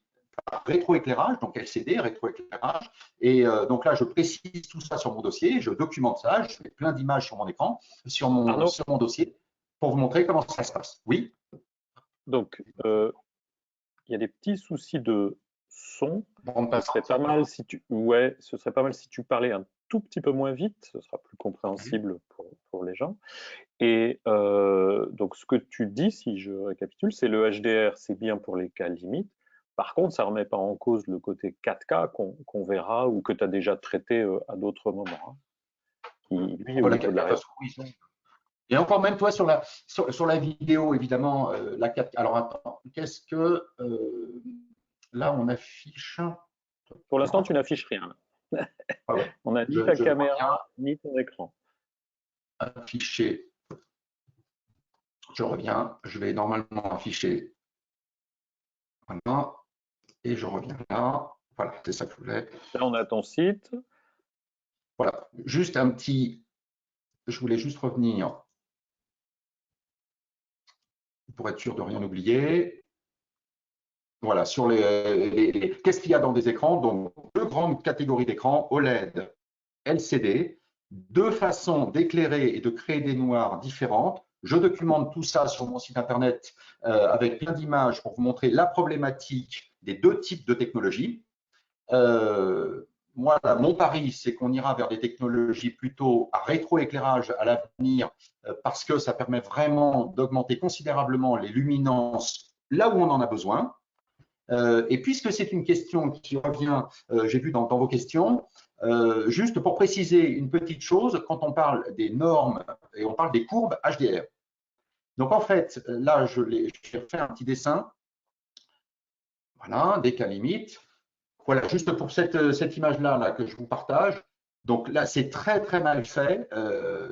rétroéclairage, donc LCD, rétroéclairage. Et donc là, je précise tout ça sur mon dossier, je documente ça, je fais plein d'images sur mon écran, sur mon dossier, pour vous montrer comment ça se passe. Oui. Donc, il y a des petits soucis de son. Ce serait pas mal si ce serait pas mal si tu parlais un tout petit peu moins vite, ce sera plus compréhensible pour les gens. Et donc, ce que tu dis, si je récapitule, c'est le HDR, c'est bien pour les cas limites. Par contre, ça ne remet pas en cause le côté 4K qu'on verra ou que tu as déjà traité à d'autres moments. Hein, qui, lui, au niveau de la résolution. Et encore même, toi, sur la vidéo, évidemment, la 4K. Alors, attends, qu'est-ce que… là, on affiche… Pour l'instant, tu n'affiches rien. Ah ouais. On n'a ni ta caméra, ni ton écran. Afficher. Je reviens. Je vais normalement afficher. Voilà. Et je reviens là. Voilà, c'est ça que je voulais. Là, on a ton site. Voilà. Juste un petit… Je voulais juste revenir pour être sûr de rien oublier. Voilà, sur qu'est-ce qu'il y a dans des écrans? Donc, deux grandes catégories d'écrans, OLED, LCD, deux façons d'éclairer et de créer des noirs différentes. Je documente tout ça sur mon site internet avec plein d'images pour vous montrer la problématique des deux types de technologies. Moi, mon pari, c'est qu'on ira vers des technologies plutôt à rétroéclairage à l'avenir parce que ça permet vraiment d'augmenter considérablement les luminances là où on en a besoin. Et puisque c'est une question qui revient, j'ai vu dans vos questions, juste pour préciser une petite chose, quand on parle des normes et on parle des courbes HDR. Donc en fait, là, je vais faire un petit dessin. Voilà, des cas limites. Voilà, juste pour cette image-là que je vous partage. Donc là, c'est très, très mal fait,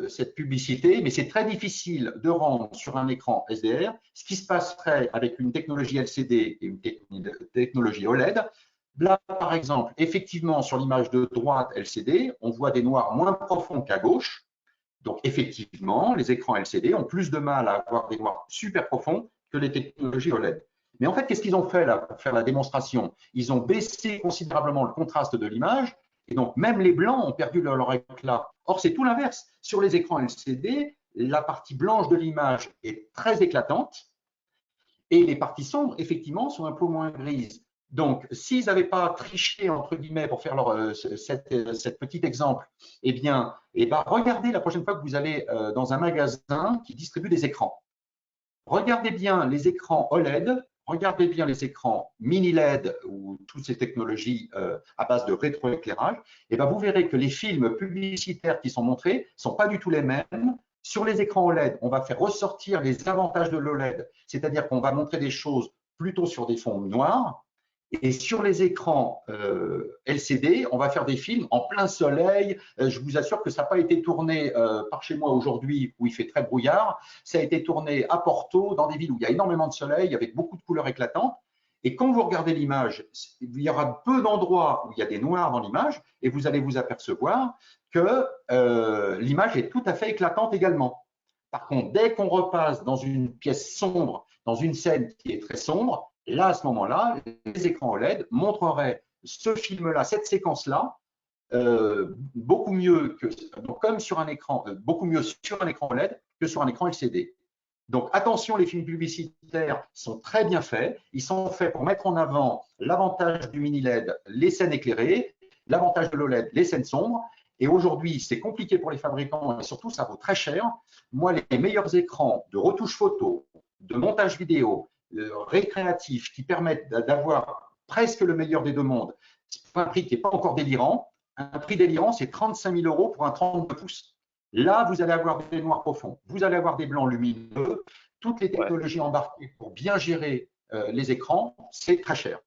cette publicité, mais c'est très difficile de rendre sur un écran SDR ce qui se passerait avec une technologie LCD et une technologie OLED. Là, par exemple, effectivement, sur l'image de droite LCD, on voit des noirs moins profonds qu'à gauche. Donc, effectivement, les écrans LCD ont plus de mal à avoir des noirs super profonds que les technologies OLED. Mais en fait, qu'est-ce qu'ils ont fait là pour faire la démonstration? Ils ont baissé considérablement le contraste de l'image et donc même les blancs ont perdu leur éclat. Or, c'est tout l'inverse. Sur les écrans LCD, la partie blanche de l'image est très éclatante et les parties sombres, effectivement, sont un peu moins grises. Donc, s'ils n'avaient pas triché, entre guillemets, pour faire cette petit exemple, eh bien, regardez la prochaine fois que vous allez dans un magasin qui distribue des écrans. Regardez bien les écrans OLED, regardez bien les écrans mini LED ou toutes ces technologies à base de rétroéclairage, et bien vous verrez que les films publicitaires qui sont montrés ne sont pas du tout les mêmes. Sur les écrans OLED, on va faire ressortir les avantages de l'OLED, c'est-à-dire qu'on va montrer des choses plutôt sur des fonds noirs. Et sur les écrans LCD, on va faire des films en plein soleil. Je vous assure que ça n'a pas été tourné par chez moi aujourd'hui où il fait très brouillard. Ça a été tourné à Porto, dans des villes où il y a énormément de soleil, avec beaucoup de couleurs éclatantes. Et quand vous regardez l'image, il y aura peu d'endroits où il y a des noirs dans l'image et vous allez vous apercevoir que l'image est tout à fait éclatante également. Par contre, dès qu'on repasse dans une pièce sombre, dans une scène qui est très sombre, là, à ce moment-là, les écrans OLED montreraient ce film-là, cette séquence-là, beaucoup mieux que, donc comme sur un écran, beaucoup mieux sur un écran OLED que sur un écran LCD. Donc attention, les films publicitaires sont très bien faits. Ils sont faits pour mettre en avant l'avantage du mini LED, les scènes éclairées, l'avantage de l'OLED, les scènes sombres. Et aujourd'hui, c'est compliqué pour les fabricants et surtout, ça vaut très cher. Moi, les meilleurs écrans de retouche photo, de montage vidéo, récréatifs qui permettent d'avoir presque le meilleur des deux mondes, pour un prix qui n'est pas encore délirant. Un prix délirant, c'est 35 000 € pour un 32 pouces. Là, vous allez avoir des noirs profonds, vous allez avoir des blancs lumineux, toutes les technologies embarquées pour bien gérer les écrans, c'est très cher.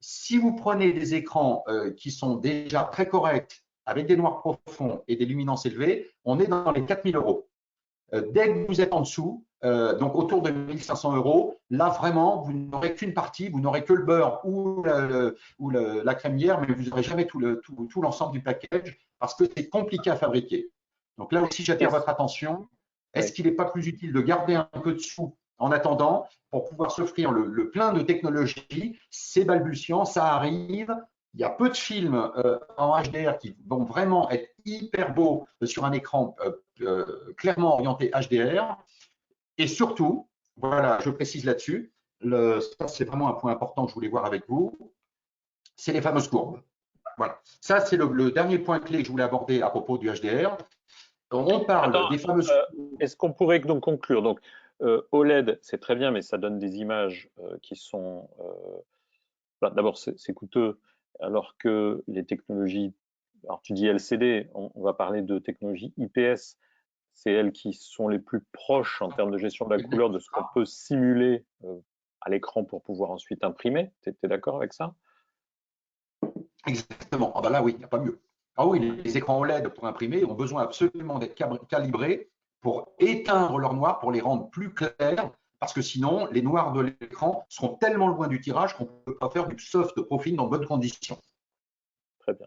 Si vous prenez des écrans qui sont déjà très corrects, avec des noirs profonds et des luminances élevées, on est dans les 4 000 €. Dès que vous êtes en dessous, donc autour de 1 500 €, là vraiment, vous n'aurez qu'une partie, vous n'aurez que le beurre ou la crémière, mais vous n'aurez jamais tout l'ensemble du package parce que c'est compliqué à fabriquer. Donc là aussi, j'attire votre attention. Est-ce qu'il n'est pas plus utile de garder un peu de sous en attendant pour pouvoir s'offrir le plein de technologies? C'est balbutiant, ça arrive. Il y a peu de films en HDR qui vont vraiment être hyper beaux sur un écran clairement orienté HDR. Et surtout, voilà, je précise là-dessus, ça c'est vraiment un point important que je voulais voir avec vous, c'est les fameuses courbes. Voilà, ça c'est le dernier point clé que je voulais aborder à propos du HDR. On parle des fameuses courbes. Est-ce qu'on pourrait donc conclure? Donc, OLED, c'est très bien, mais ça donne des images qui sont… d'abord, c'est coûteux, alors que les technologies… Alors, tu dis LCD, on va parler de technologies IPS. C'est elles qui sont les plus proches en termes de gestion de la couleur de ce qu'on peut simuler à l'écran pour pouvoir ensuite imprimer. Tu es d'accord avec ça? Exactement. Ah ben là, oui, il n'y a pas mieux. Ah oui, les écrans OLED pour imprimer ont besoin absolument d'être calibrés pour éteindre leur noir, pour les rendre plus clairs, parce que sinon, les noirs de l'écran seront tellement loin du tirage qu'on ne peut pas faire du soft profiling dans de bonnes conditions. Très bien.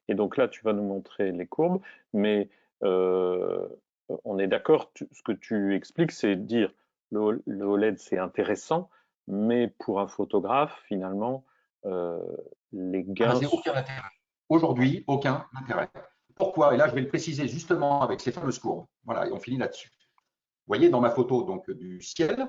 Et donc là, tu vas nous montrer les courbes, mais on est d'accord, ce que tu expliques, c'est dire le OLED, c'est intéressant, mais pour un photographe, finalement, les gains… Aucun intérêt. Aujourd'hui, aucun intérêt. Pourquoi? Et là, je vais le préciser justement avec ces fameuses courbes. Voilà, et on finit là-dessus. Vous voyez dans ma photo donc, du ciel,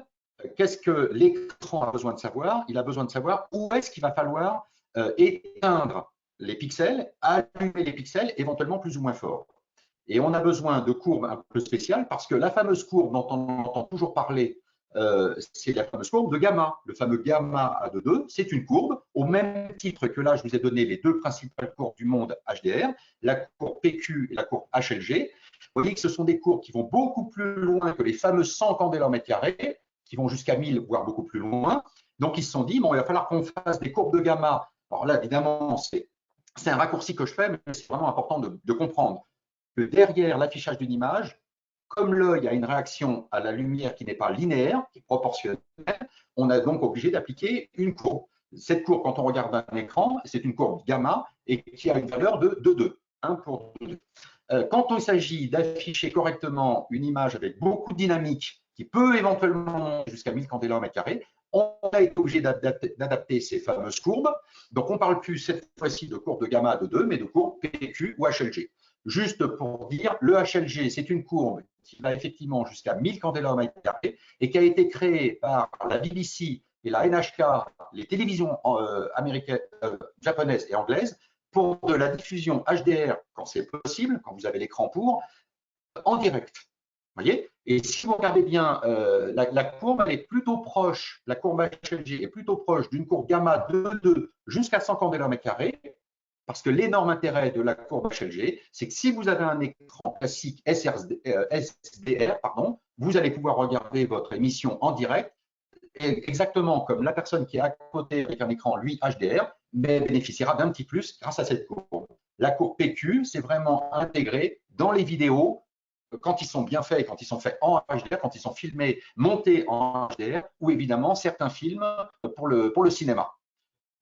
qu'est-ce que l'écran a besoin de savoir? Il a besoin de savoir où est-ce qu'il va falloir éteindre les pixels, allumer les pixels, éventuellement plus ou moins fort. Et on a besoin de courbes un peu spéciales parce que la fameuse courbe dont on entend toujours parler, c'est la fameuse courbe de gamma. Le fameux gamma A22, c'est une courbe au même titre que là, je vous ai donné les deux principales courbes du monde HDR, la courbe PQ et la courbe HLG. Vous voyez que ce sont des courbes qui vont beaucoup plus loin que les fameux 100 candela au mètre carré, qui vont jusqu'à 1000, voire beaucoup plus loin. Donc, ils se sont dit, bon, il va falloir qu'on fasse des courbes de gamma. Alors là, évidemment, c'est un raccourci que je fais, mais c'est vraiment important de comprendre que derrière l'affichage d'une image, comme l'œil a une réaction à la lumière qui n'est pas linéaire, qui est proportionnelle, on est donc obligé d'appliquer une courbe. Cette courbe, quand on regarde un écran, c'est une courbe gamma et qui a une valeur de 2. 1 pour 2. Quand il s'agit d'afficher correctement une image avec beaucoup de dynamique, qui peut éventuellement monter jusqu'à 1000 candela au mètre carré, on a été obligé d'adapter ces fameuses courbes. Donc, on ne parle plus cette fois-ci de courbe de gamma de 2, mais de courbe PQ ou HLG. Juste pour dire, le HLG, c'est une courbe qui va effectivement jusqu'à 1000 candela au mètre carré et qui a été créée par la BBC et la NHK, les télévisions américaines, japonaises et anglaises, pour de la diffusion HDR quand c'est possible, quand vous avez l'écran pour, en direct. Vous voyez? Et si vous regardez bien, la courbe elle est plutôt proche, la courbe HLG est plutôt proche d'une courbe gamma de 2 jusqu'à 100 candela au mètre carré, parce que l'énorme intérêt de la courbe HLG, c'est que si vous avez un écran classique SDR, vous allez pouvoir regarder votre émission en direct, exactement comme la personne qui est à côté avec un écran, lui, HDR, mais bénéficiera d'un petit plus grâce à cette courbe. La courbe PQ, c'est vraiment intégré dans les vidéos quand ils sont bien faits, quand ils sont faits en HDR, quand ils sont filmés, montés en HDR, ou évidemment certains films pour le cinéma.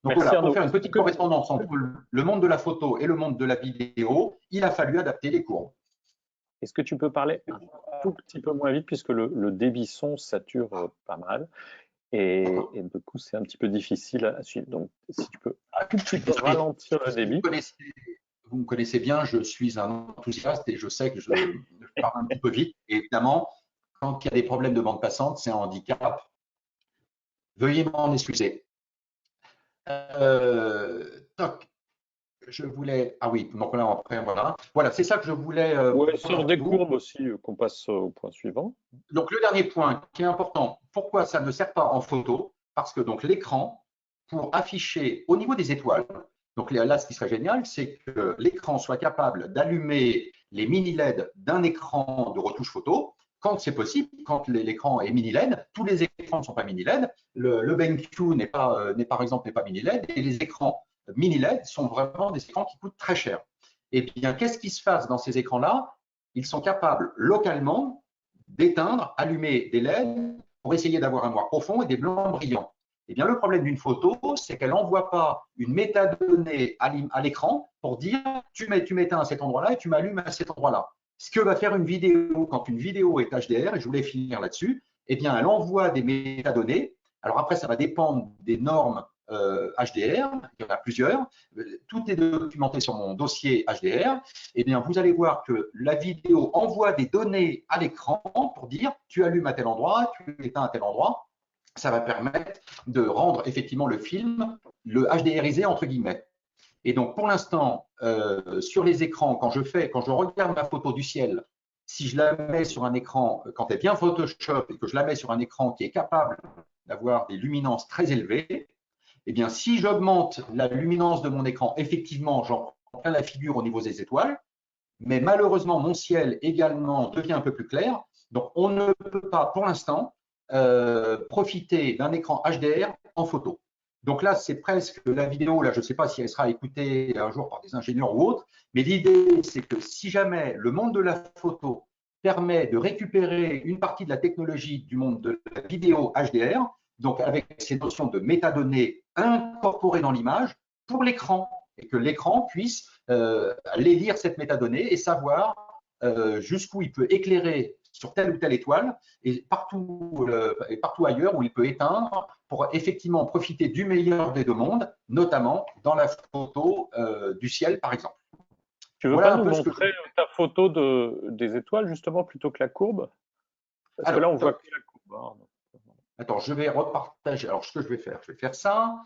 Donc Merci voilà, pour Arnaud. faire une petite correspondance entre le monde de la photo et le monde de la vidéo, il a fallu adapter les courbes. Est-ce que tu peux parler un tout petit peu moins vite puisque le débit son sature pas mal et du coup c'est un petit peu difficile à suivre. Donc si tu peux un tout petit peu ralentir le débit. Vous me connaissez bien, je suis un enthousiaste et je sais que je parle un petit peu vite. Et évidemment, quand il y a des problèmes de bande passante, c'est un handicap. Veuillez m'en excuser. Toc, je voulais. Ah oui, donc là, après, voilà. Voilà, c'est ça que je voulais. Ouais, sur des vous. courbes aussi qu'on passe au point suivant. Donc, le dernier point qui est important, pourquoi ça ne sert pas en photo? Parce que donc l'écran, pour afficher au niveau des étoiles, donc là, ce qui serait génial, c'est que l'écran soit capable d'allumer les mini LED d'un écran de retouche photo quand c'est possible, quand l'écran est mini LED. Tous les écrans ne sont pas mini LED. Le BenQ par exemple, n'est pas mini LED et les écrans mini LED sont vraiment des écrans qui coûtent très cher. Et bien, qu'est-ce qui se passe dans ces écrans-là? Ils sont capables localement d'éteindre, allumer des LED pour essayer d'avoir un noir profond et des blancs brillants. Eh bien, le problème d'une photo, c'est qu'elle n'envoie pas une métadonnée à l'écran pour dire tu m'éteins à cet endroit-là et tu m'allumes à cet endroit-là. Ce que va faire une vidéo quand une vidéo est HDR, et je voulais finir là-dessus, eh bien, elle envoie des métadonnées. Alors après, ça va dépendre des normes HDR, il y en a plusieurs. Tout est documenté sur mon dossier HDR. Eh bien, vous allez voir que la vidéo envoie des données à l'écran pour dire tu allumes à tel endroit, tu éteins à tel endroit. Ça va permettre de rendre effectivement le film le HDRisé entre guillemets. Et donc, pour l'instant, sur les écrans, quand je regarde ma photo du ciel, si je la mets sur un écran, quand elle est bien Photoshop et que je la mets sur un écran qui est capable d'avoir des luminances très élevées, eh bien, si j'augmente la luminance de mon écran, effectivement, j'en prends plein la figure au niveau des étoiles, mais malheureusement, mon ciel également devient un peu plus clair. Donc, on ne peut pas, pour l'instant, profiter d'un écran HDR en photo. Donc là, c'est presque la vidéo, là, je ne sais pas si elle sera écoutée un jour par des ingénieurs ou autres, mais l'idée, c'est que si jamais le monde de la photo permet de récupérer une partie de la technologie du monde de la vidéo HDR, donc avec ces notions de métadonnées incorporées dans l'image pour l'écran, et que l'écran puisse aller lire cette métadonnée et savoir jusqu'où il peut éclairer sur telle ou telle étoile et partout ailleurs où il peut éteindre pour effectivement profiter du meilleur des deux mondes, notamment dans la photo du ciel, par exemple. Tu veux Voilà pas un nous peu ce que montrer ta photo des étoiles justement plutôt que la courbe? Parce que là, Alors, on voit que la courbe. attends, je vais repartager. Alors, ce que je vais faire ça.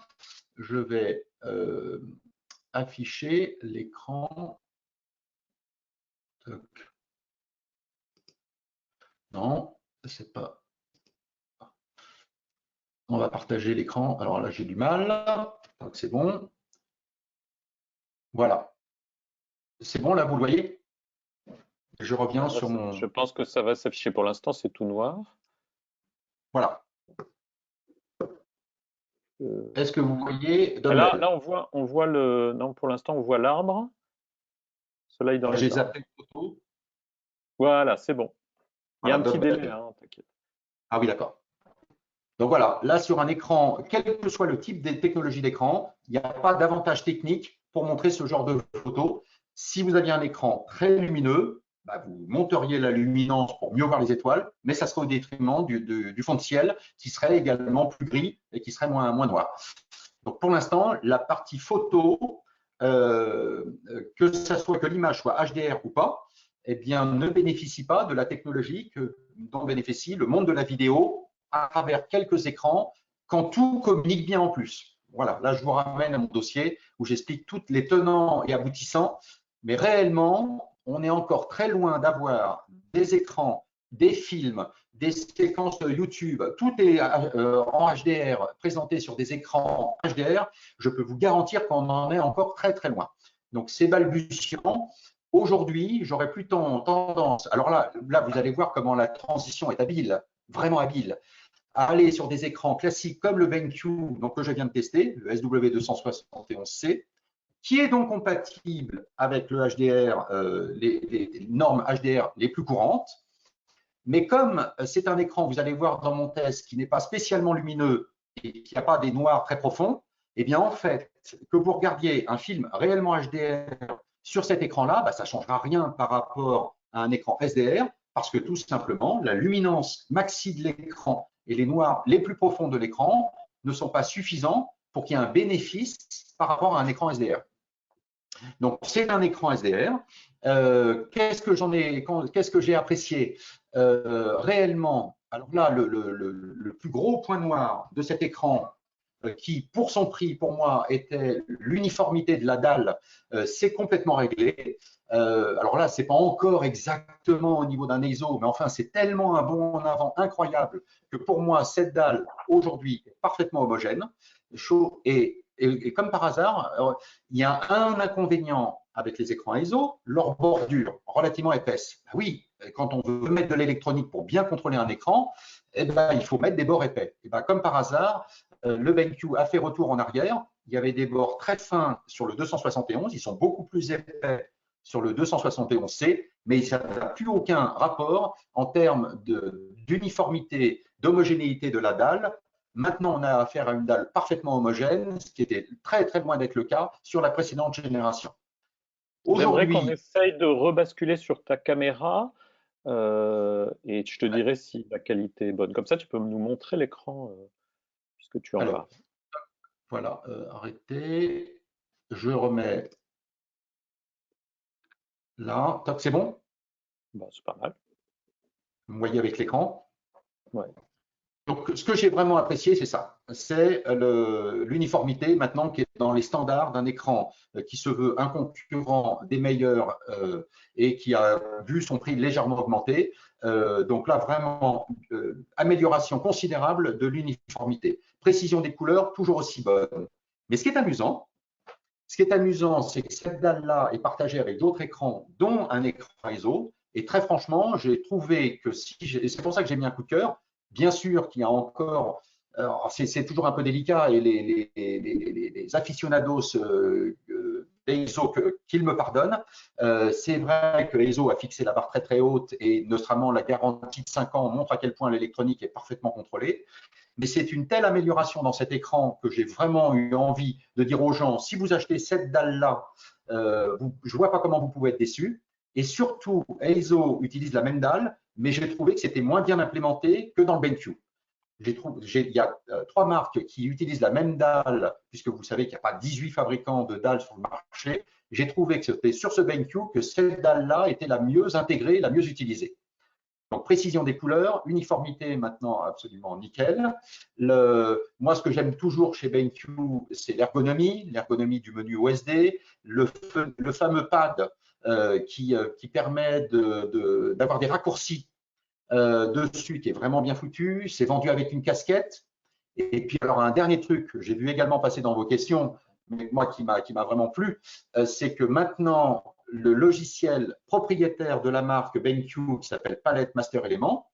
Je vais afficher l'écran. Non, c'est pas. On va partager l'écran. Alors là, j'ai du mal. Donc, c'est bon. Voilà. C'est bon, là, vous le voyez? Je reviens sur mon. Je pense que ça va s'afficher pour l'instant, c'est tout noir. Voilà. Est-ce que vous voyez Là, on voit le. Non, pour l'instant, on voit l'arbre. Soleil dans J'ai les arbres. zappé une photo. Voilà, c'est bon. Il y a Voilà, un petit délai, hein, t'inquiète. Ah oui, d'accord. Donc voilà, là sur un écran, quel que soit le type de technologie d'écran, il n'y a pas d'avantage technique pour montrer ce genre de photo. Si vous aviez un écran très lumineux, bah, vous monteriez la luminance pour mieux voir les étoiles, mais ça serait au détriment du fond de ciel qui serait également plus gris et qui serait moins noir. Donc pour l'instant, la partie photo, que l'image soit HDR ou pas, eh bien, ne bénéficie pas de la technologie dont bénéficie le monde de la vidéo à travers quelques écrans quand tout communique bien en plus. Voilà, là je vous ramène à mon dossier où j'explique tous les tenants et aboutissants, mais réellement, on est encore très loin d'avoir des écrans, des films, des séquences YouTube, tout est en HDR, présenté sur des écrans HDR. Je peux vous garantir qu'on en est encore très très loin. Donc c'est balbutiant. Aujourd'hui, j'aurais plutôt tendance, alors là, vous allez voir comment la transition est habile, vraiment habile, à aller sur des écrans classiques comme le BenQ, donc que je viens de tester, le SW271C, qui est donc compatible avec le HDR, les normes HDR les plus courantes. Mais comme c'est un écran, vous allez voir dans mon test, qui n'est pas spécialement lumineux et qui n'a pas des noirs très profonds, eh bien en fait, que vous regardiez un film réellement HDR sur cet écran-là, ça ne changera rien par rapport à un écran SDR, parce que tout simplement, la luminance maxi de l'écran et les noirs les plus profonds de l'écran ne sont pas suffisants pour qu'il y ait un bénéfice par rapport à un écran SDR. Donc, c'est un écran SDR. Qu'est-ce que j'ai apprécié réellement? Alors là, le plus gros point noir de cet écran, qui, pour son prix, pour moi, était l'uniformité de la dalle, c'est complètement réglé. Alors là, c'est pas encore exactement au niveau d'un ISO, mais enfin, c'est tellement un bond en avant incroyable que pour moi, cette dalle, aujourd'hui, est parfaitement homogène, chaud et comme par hasard, il y a un inconvénient avec les écrans ISO, leur bordure relativement épaisse. Oui, quand on veut mettre de l'électronique pour bien contrôler un écran, il faut mettre des bords épais. Comme par hasard, le BenQ a fait retour en arrière. Il y avait des bords très fins sur le 271, ils sont beaucoup plus épais sur le 271C, mais ça n'a plus aucun rapport en termes d'uniformité, d'homogénéité de la dalle. Maintenant, on a affaire à une dalle parfaitement homogène, ce qui était très très loin d'être le cas sur la précédente génération. J'aimerais qu'on Aujourd'hui, essaye de rebasculer sur ta caméra et je te dirai si la qualité est bonne. Comme ça, tu peux nous montrer l'écran puisque tu en parles. alors voilà, arrêtez. Je remets là. C'est bon? C'est pas mal. Vous voyez avec l'écran. Ouais. Donc, ce que j'ai vraiment apprécié, c'est ça. C'est l'uniformité maintenant qui est dans les standards d'un écran qui se veut un concurrent des meilleurs et qui a vu son prix légèrement augmenter. Donc là, vraiment, amélioration considérable de l'uniformité. Précision des couleurs, toujours aussi bonne. Mais ce qui est amusant, c'est que cette dalle-là est partagée avec d'autres écrans, dont un écran ISO. Et très franchement, j'ai trouvé que c'est pour ça que j'ai mis un coup de cœur. Bien sûr qu'il y a encore, c'est toujours un peu délicat et les aficionados d'EISO qu'ils me pardonnent. C'est vrai que EISO a fixé la barre très très haute et notamment la garantie de 5 ans montre à quel point l'électronique est parfaitement contrôlée. Mais c'est une telle amélioration dans cet écran que j'ai vraiment eu envie de dire aux gens, si vous achetez cette dalle-là, je ne vois pas comment vous pouvez être déçus. Et surtout, EISO utilise la même dalle, mais j'ai trouvé que c'était moins bien implémenté que dans le BenQ. Il y a 3 marques qui utilisent la même dalle, puisque vous savez qu'il n'y a pas 18 fabricants de dalles sur le marché. J'ai trouvé que c'était sur ce BenQ que cette dalle-là était la mieux intégrée, la mieux utilisée. Donc, précision des couleurs, uniformité maintenant absolument nickel. Moi, ce que j'aime toujours chez BenQ, c'est l'ergonomie du menu OSD, le fameux pad qui permet d'avoir des raccourcis dessus qui est vraiment bien foutu. C'est vendu avec une casquette. Et puis, alors, un dernier truc que j'ai vu également passer dans vos questions, mais moi qui m'a vraiment plu, c'est que maintenant, le logiciel propriétaire de la marque BenQ qui s'appelle Palette Master Element,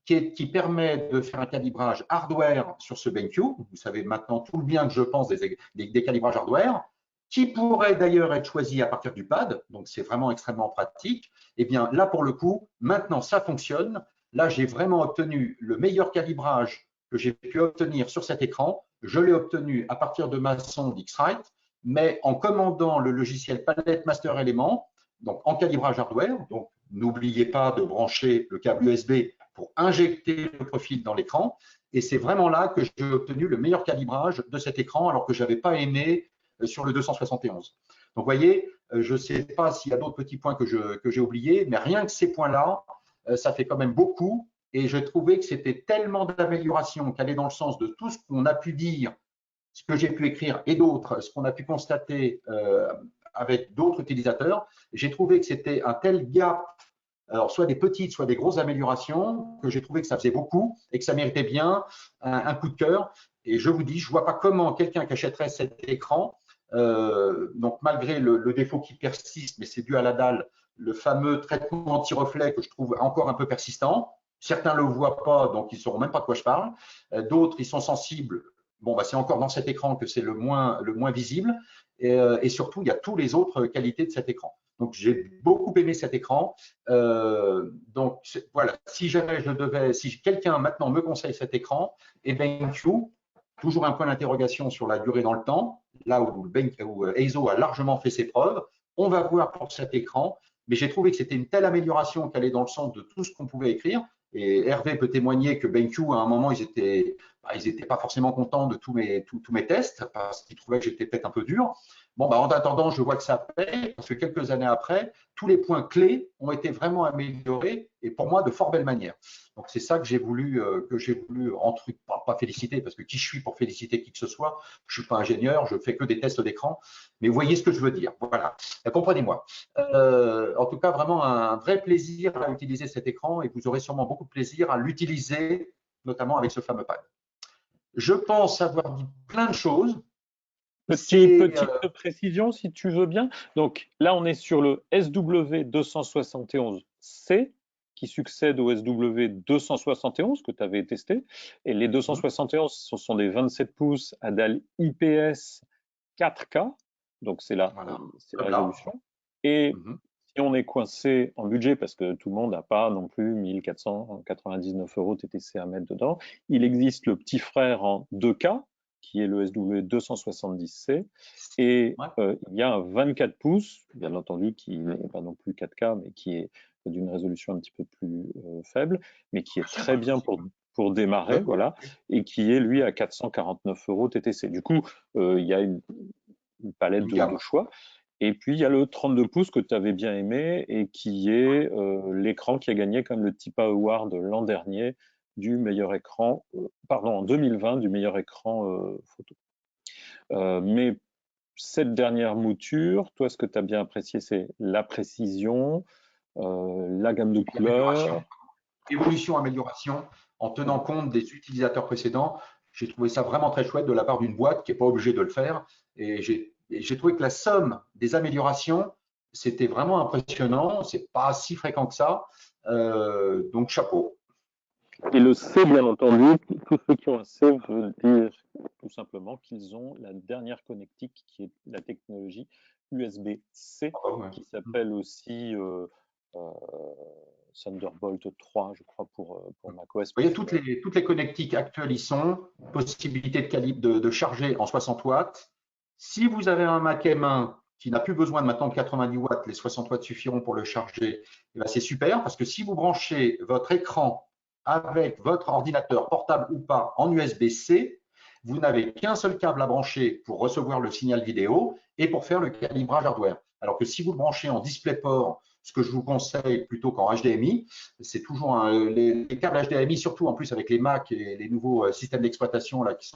qui permet de faire un calibrage hardware sur ce BenQ. Vous savez maintenant tout le bien que je pense des calibrages hardware, qui pourrait d'ailleurs être choisi à partir du pad, donc c'est vraiment extrêmement pratique. Et bien là, pour le coup, maintenant ça fonctionne. Là, j'ai vraiment obtenu le meilleur calibrage que j'ai pu obtenir sur cet écran. Je l'ai obtenu à partir de ma sonde X-Rite, mais en commandant le logiciel Palette Master Element, donc en calibrage hardware. Donc, n'oubliez pas de brancher le câble USB pour injecter le profil dans l'écran. Et c'est vraiment là que j'ai obtenu le meilleur calibrage de cet écran, alors que je n'avais pas aimé sur le 271. Donc, vous voyez, je ne sais pas s'il y a d'autres petits points que j'ai oubliés, mais rien que ces points-là, ça fait quand même beaucoup. Et je trouvais que c'était tellement d'amélioration qu'elle est dans le sens de tout ce qu'on a pu dire, ce que j'ai pu écrire et d'autres, ce qu'on a pu constater avec d'autres utilisateurs. J'ai trouvé que c'était un tel gap, alors soit des petites, soit des grosses améliorations, que j'ai trouvé que ça faisait beaucoup et que ça méritait bien un coup de cœur. Et je vous dis, je ne vois pas comment quelqu'un qui achèterait cet écran, donc malgré le défaut qui persiste, mais c'est dû à la dalle, le fameux traitement anti-reflet que je trouve encore un peu persistant. Certains ne le voient pas, donc ils ne sauront même pas de quoi je parle. D'autres, ils sont sensibles. Bon, c'est encore dans cet écran que c'est le moins visible. et surtout, il y a toutes les autres qualités de cet écran. Donc, j'ai beaucoup aimé cet écran. Donc, voilà, si quelqu'un maintenant me conseille cet écran, et BenQ, toujours un point d'interrogation sur la durée dans le temps, là où Eizo a largement fait ses preuves. On va voir pour cet écran, mais j'ai trouvé que c'était une telle amélioration qu'elle est dans le sens de tout ce qu'on pouvait écrire. Et Hervé peut témoigner que BenQ, à un moment, ils étaient pas forcément contents de tous mes tests parce qu'ils trouvaient que j'étais peut-être un peu dur. Bon, en attendant, je vois que ça paye parce que quelques années après, tous les points clés ont été vraiment améliorés et pour moi de fort belle manière. Donc c'est ça que j'ai voulu en truc, pas féliciter parce que qui je suis pour féliciter qui que ce soit. Je suis pas ingénieur, je fais que des tests d'écran, mais vous voyez ce que je veux dire. Voilà, comprenez-moi. En tout cas, vraiment un vrai plaisir à utiliser cet écran et vous aurez sûrement beaucoup de plaisir à l'utiliser, notamment avec ce fameux pad. Je pense avoir dit plein de choses. Petite précision, si tu veux bien. Donc là, on est sur le SW271C qui succède au SW271 que tu avais testé. Et les 271, ce sont des 27 pouces à dalle IPS 4K. Donc c'est la résolution. Et si on est coincé en budget, parce que tout le monde n'a pas non plus 1499 € TTC à mettre dedans, il existe le petit frère en 2K, qui est le SW270C, et il y a un 24 pouces, bien entendu, qui n'est pas non plus 4K, mais qui est d'une résolution un petit peu plus faible, mais qui est très bien pour démarrer, voilà, et qui est, lui, à 449 € TTC. Du coup, il y a une palette de choix. Et puis, il y a le 32 pouces que tu avais bien aimé et qui est l'écran qui a gagné comme le TIPA Award l'an dernier du meilleur écran, en 2020, du meilleur écran photo. Mais cette dernière mouture, toi, ce que tu as bien apprécié, c'est la précision, la gamme de couleurs. Évolution, amélioration, en tenant compte des utilisateurs précédents. J'ai trouvé ça vraiment très chouette de la part d'une boîte qui n'est pas obligée de le faire. Et j'ai trouvé que la somme des améliorations, c'était vraiment impressionnant. C'est pas si fréquent que ça. Donc, chapeau. Et le C, bien entendu, tous ceux qui ont un C veulent dire tout simplement qu'ils ont la dernière connectique qui est la technologie USB-C, qui s'appelle aussi Thunderbolt 3, je crois, pour macOS. Vous voyez, toutes les connectiques actuelles y sont. Possibilité de charger en 60 watts. Si vous avez un Mac M1 qui n'a plus besoin de maintenant de 90 watts, les 60 watts suffiront pour le charger. C'est super parce que si vous branchez votre écran avec votre ordinateur portable ou pas en USB-C, vous n'avez qu'un seul câble à brancher pour recevoir le signal vidéo et pour faire le calibrage hardware. Alors que si vous le branchez en DisplayPort, ce que je vous conseille plutôt qu'en HDMI, c'est toujours les câbles HDMI, surtout en plus avec les Mac et les nouveaux systèmes d'exploitation là qui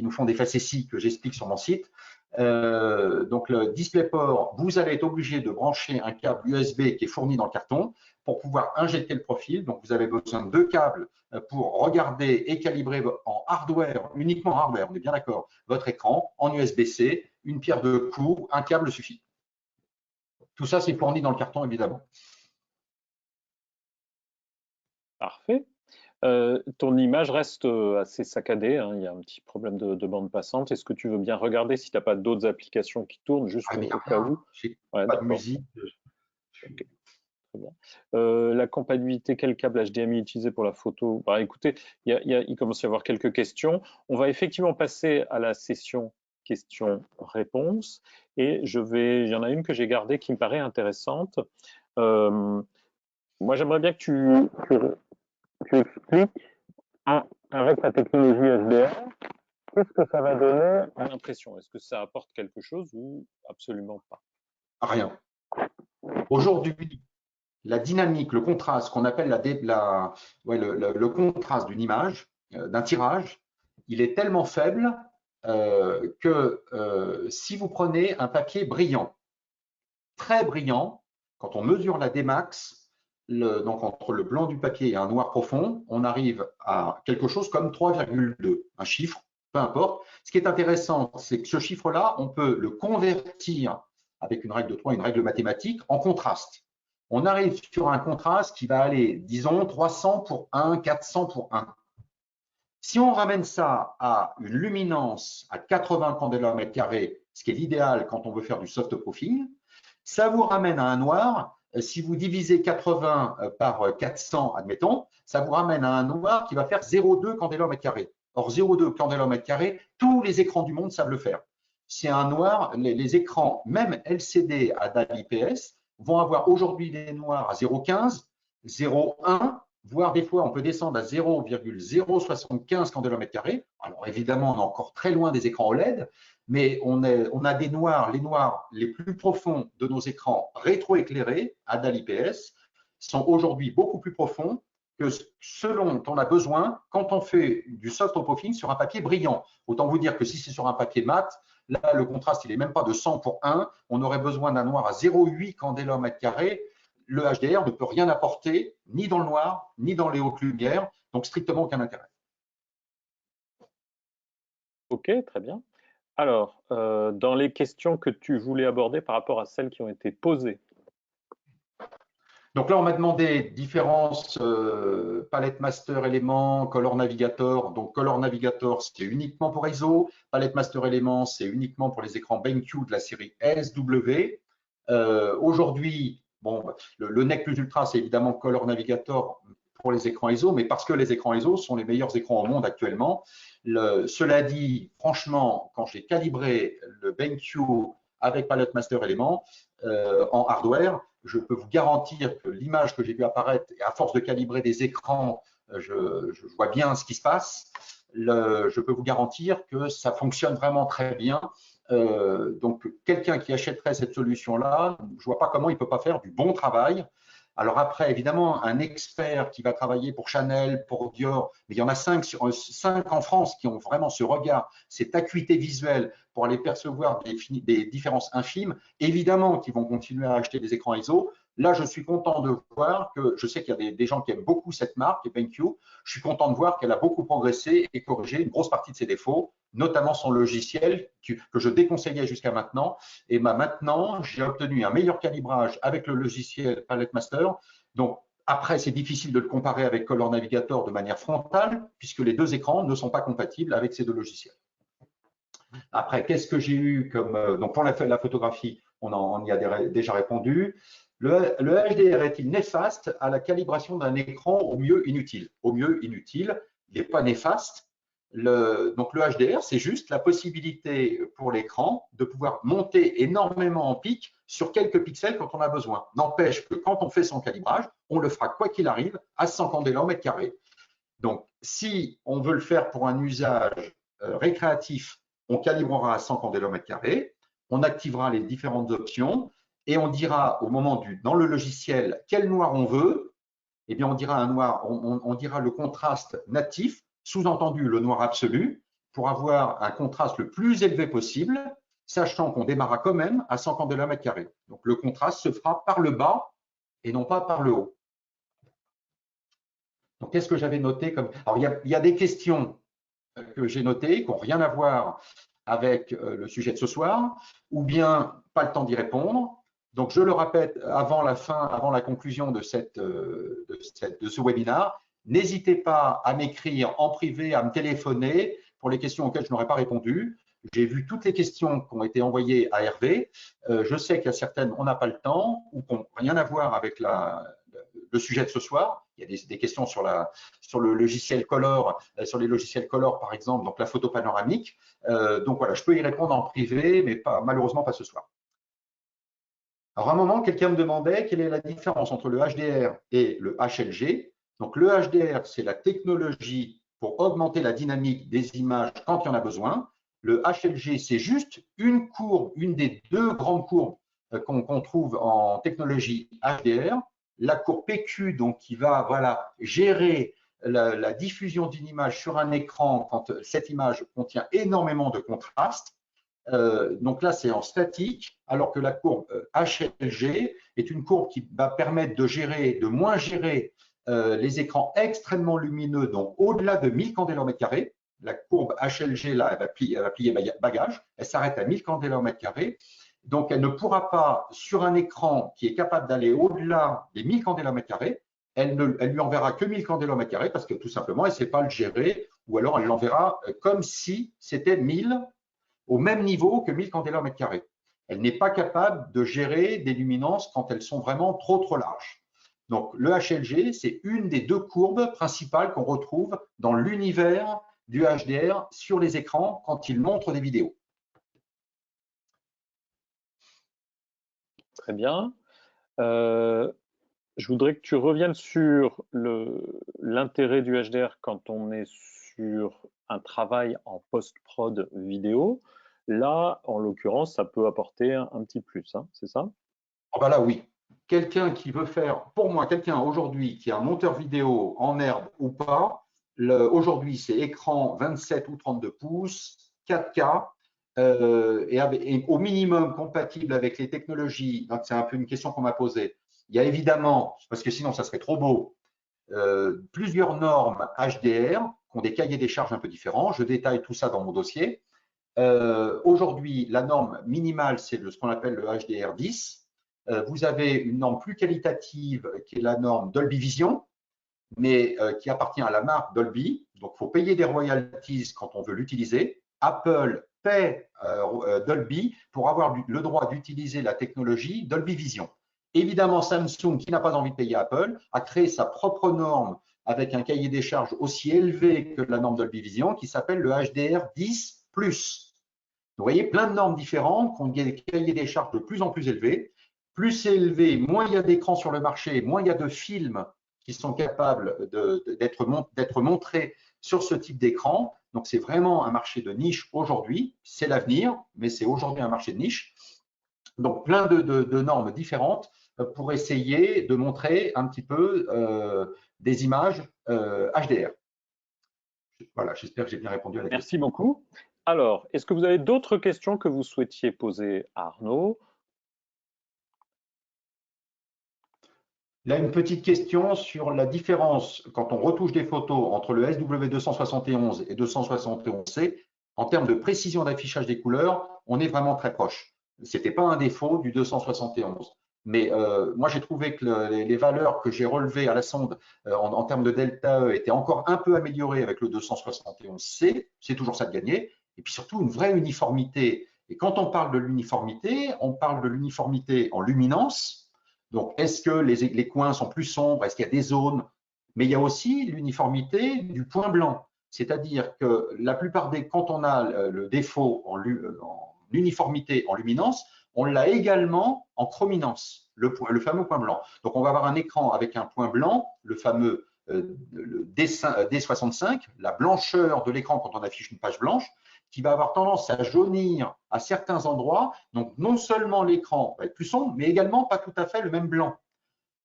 nous font des facéties que j'explique sur mon site. Donc le DisplayPort, vous allez être obligé de brancher un câble USB qui est fourni dans le carton pour pouvoir injecter le profil. Donc vous avez besoin de deux câbles pour regarder et calibrer en hardware, uniquement hardware, on est bien d'accord, votre écran en USB-C, une pierre de coups, un câble suffit. Tout ça, c'est fourni dans le carton, évidemment. Parfait. Ton image reste assez saccadée, hein. Il y a un petit problème de bande passante. Est-ce que tu veux bien regarder si tu n'as pas d'autres applications qui tournent, juste au cas où? Pas de musique. Okay. Très bien. La compatibilité, quel câble HDMI utiliser pour la photo? Écoutez, il commence à y avoir quelques questions. On va effectivement passer à la session questions-réponses. Et il y en a une que j'ai gardée qui me paraît intéressante. Moi, j'aimerais bien que tu expliques avec la technologie HDR, qu'est-ce que ça va donner à l'impression? Est-ce que ça apporte quelque chose ou absolument pas? Rien. Aujourd'hui, la dynamique, le contraste qu'on appelle le contraste d'une image, d'un tirage, il est tellement faible que si vous prenez un papier brillant, très brillant, quand on mesure la Dmax, donc entre le blanc du papier et un noir profond, on arrive à quelque chose comme 3,2, un chiffre, peu importe. Ce qui est intéressant, c'est que ce chiffre-là, on peut le convertir avec une règle de 3, une règle mathématique, en contraste. On arrive sur un contraste qui va aller, disons, 300 pour 1, 400 pour 1. Si on ramène ça à une luminance à 80 candela au mètre carré ce qui est l'idéal quand on veut faire du soft proofing. Ça vous ramène à un noir. Si vous divisez 80 par 400, admettons, ça vous ramène à un noir qui va faire 0,2 candela au mètre carré. Or, 0,2 candela au mètre carré, tous les écrans du monde savent le faire. C'est un noir, les écrans, même LCD à dalle IPS, vont avoir aujourd'hui des noirs à 0,15, 0,1, voire des fois on peut descendre à 0,075 candela au mètre carré. Alors évidemment, on est encore très loin des écrans OLED, mais on a des noirs, les noirs les plus profonds de nos écrans rétroéclairés à dalle IPS sont aujourd'hui beaucoup plus profonds que ce dont on a besoin quand on fait du soft proofing sur un papier brillant. Autant vous dire que si c'est sur un papier mat, là le contraste il n'est même pas de 100 pour 1, on aurait besoin d'un noir à 0,8 candela au mètre carré. Le HDR ne peut rien apporter, ni dans le noir, ni dans les hautes lumières, donc strictement aucun intérêt. Ok, très bien. Alors, dans les questions que tu voulais aborder par rapport à celles qui ont été posées. Donc là, on m'a demandé différence Palette Master Element, Color Navigator. Donc Color Navigator, c'est uniquement pour ISO. Palette Master Element, c'est uniquement pour les écrans BenQ de la série SW. Aujourd'hui, bon, le NEC Plus Ultra, c'est évidemment Color Navigator pour les écrans ISO, mais parce que les écrans ISO sont les meilleurs écrans au monde actuellement. Cela dit, franchement, quand j'ai calibré le BenQ avec Palette Master Element en hardware, je peux vous garantir que l'image que j'ai vu apparaître, et à force de calibrer des écrans, je vois bien ce qui se passe. Je peux vous garantir que ça fonctionne vraiment très bien. Donc, quelqu'un qui achèterait cette solution-là, je ne vois pas comment il ne peut pas faire du bon travail. Alors après, évidemment, un expert qui va travailler pour Chanel, pour Dior, mais il y en a 5 en France qui ont vraiment ce regard, cette acuité visuelle pour aller percevoir des différences infimes, évidemment qu'ils vont continuer à acheter des écrans ISO. Là, je suis content de voir que, je sais qu'il y a des gens qui aiment beaucoup cette marque, BenQ, je suis content de voir qu'elle a beaucoup progressé et corrigé une grosse partie de ses défauts, notamment son logiciel que je déconseillais jusqu'à maintenant. Et maintenant, j'ai obtenu un meilleur calibrage avec le logiciel Palette Master. Donc, après, c'est difficile de le comparer avec Color Navigator de manière frontale, puisque les deux écrans ne sont pas compatibles avec ces deux logiciels. Après, qu'est-ce que j'ai eu comme… donc, pour la photographie, on y a déjà répondu. Le HDR est-il néfaste à la calibration d'un écran au mieux inutile? Au mieux inutile, il n'est pas néfaste. Donc le HDR, c'est juste la possibilité pour l'écran de pouvoir monter énormément en pic sur quelques pixels quand on a besoin. N'empêche que quand on fait son calibrage, on le fera quoi qu'il arrive à 100 candela au mètre carré. Donc si on veut le faire pour un usage récréatif, on calibrera à 100 candela au mètre carré, on activera les différentes options et on dira au moment dans le logiciel quel noir on veut. Eh bien on dira un noir, on dira le contraste natif, sous-entendu le noir absolu, pour avoir un contraste le plus élevé possible, sachant qu'on démarrera quand même à 100 candela mètre carré. Donc le contraste se fera par le bas et non pas par le haut. Donc qu'est-ce que j'avais noté comme… Alors il y a des questions que j'ai notées qui n'ont rien à voir avec le sujet de ce soir, ou bien pas le temps d'y répondre. Donc je le répète avant la conclusion de ce webinaire, n'hésitez pas à m'écrire en privé, à me téléphoner pour les questions auxquelles je n'aurais pas répondu. J'ai vu toutes les questions qui ont été envoyées à Hervé. Je sais qu'il y a certaines, on n'a pas le temps ou qui n'ont rien à voir avec le sujet de ce soir. Il y a des questions sur le logiciel Color, sur les logiciels Color par exemple, donc la photo panoramique. Donc voilà, je peux y répondre en privé, mais malheureusement pas ce soir. Alors à un moment, quelqu'un me demandait quelle est la différence entre le HDR et le HLG. Donc le HDR, c'est la technologie pour augmenter la dynamique des images quand il y en a besoin. Le HLG, c'est juste une courbe, une des deux grandes courbes qu'on trouve en technologie HDR. La courbe PQ, donc qui va gérer la diffusion d'une image sur un écran quand cette image contient énormément de contraste. Donc là, c'est en statique, alors que la courbe HLG est une courbe qui va permettre de moins gérer les écrans extrêmement lumineux, donc au-delà de 1000 candela au mètre carré. La courbe HLG, là, elle va plier bagage, elle s'arrête à 1000 candela au mètre carré. Donc, elle ne pourra pas, sur un écran qui est capable d'aller au-delà des 1000 candela au mètre carré, elle lui enverra que 1000 candela au mètre carré parce que tout simplement, elle ne sait pas le gérer, ou alors elle l'enverra comme si c'était 1000 au même niveau que 1000 candela au mètre carré. Elle n'est pas capable de gérer des luminances quand elles sont vraiment trop larges. Donc, le HLG, c'est une des deux courbes principales qu'on retrouve dans l'univers du HDR sur les écrans quand il montre des vidéos. Très bien. Je voudrais que tu reviennes sur l'intérêt du HDR quand on est sur un travail en post-prod vidéo. Là, en l'occurrence, ça peut apporter un petit plus, hein, c'est ça? Oh ben là, oui. Quelqu'un qui veut faire, pour moi, quelqu'un aujourd'hui qui a un monteur vidéo en herbe ou pas, aujourd'hui, c'est écran 27 ou 32 pouces, 4K, et au minimum compatible avec les technologies. Donc, c'est un peu une question qu'on m'a posée. Il y a évidemment, parce que sinon, ça serait trop beau, plusieurs normes HDR qui ont des cahiers des charges un peu différents. Je détaille tout ça dans mon dossier. Aujourd'hui, la norme minimale, c'est ce qu'on appelle le HDR10. Vous avez une norme plus qualitative qui est la norme Dolby Vision, mais qui appartient à la marque Dolby. Donc, il faut payer des royalties quand on veut l'utiliser. Apple paie Dolby pour avoir le droit d'utiliser la technologie Dolby Vision. Évidemment, Samsung, qui n'a pas envie de payer Apple, a créé sa propre norme avec un cahier des charges aussi élevé que la norme Dolby Vision qui s'appelle le HDR10+. Vous voyez, plein de normes différentes qui ont des cahiers des charges de plus en plus élevés. Plus c'est élevé, moins il y a d'écrans sur le marché, moins il y a de films qui sont capables d'être montrés sur ce type d'écran. Donc, c'est vraiment un marché de niche aujourd'hui. C'est l'avenir, mais c'est aujourd'hui un marché de niche. Donc, plein de normes différentes pour essayer de montrer un petit peu des images HDR. Voilà, j'espère que j'ai bien répondu à la question. Merci beaucoup. Alors, est-ce que vous avez d'autres questions que vous souhaitiez poser à Arnaud? Là, une petite question sur la différence quand on retouche des photos entre le SW271 et 271C. En termes de précision d'affichage des couleurs, on est vraiment très proche. Ce n'était pas un défaut du 271. Mais moi, j'ai trouvé que les valeurs que j'ai relevées à la sonde en termes de delta E étaient encore un peu améliorées avec le 271C. C'est toujours ça de gagner. Et puis surtout, une vraie uniformité. Et quand on parle de l'uniformité, on parle de l'uniformité en luminance. Donc, est-ce que les coins sont plus sombres? Est-ce qu'il y a des zones? Mais il y a aussi l'uniformité du point blanc. C'est-à-dire que la plupart des, quand on a le défaut en uniformité en luminance, on l'a également en chrominance, le fameux point blanc. Donc, on va avoir un écran avec un point blanc, le fameux le D65, la blancheur de l'écran quand on affiche une page blanche, qui va avoir tendance à jaunir à certains endroits. Donc, non seulement l'écran va être plus sombre, mais également pas tout à fait le même blanc.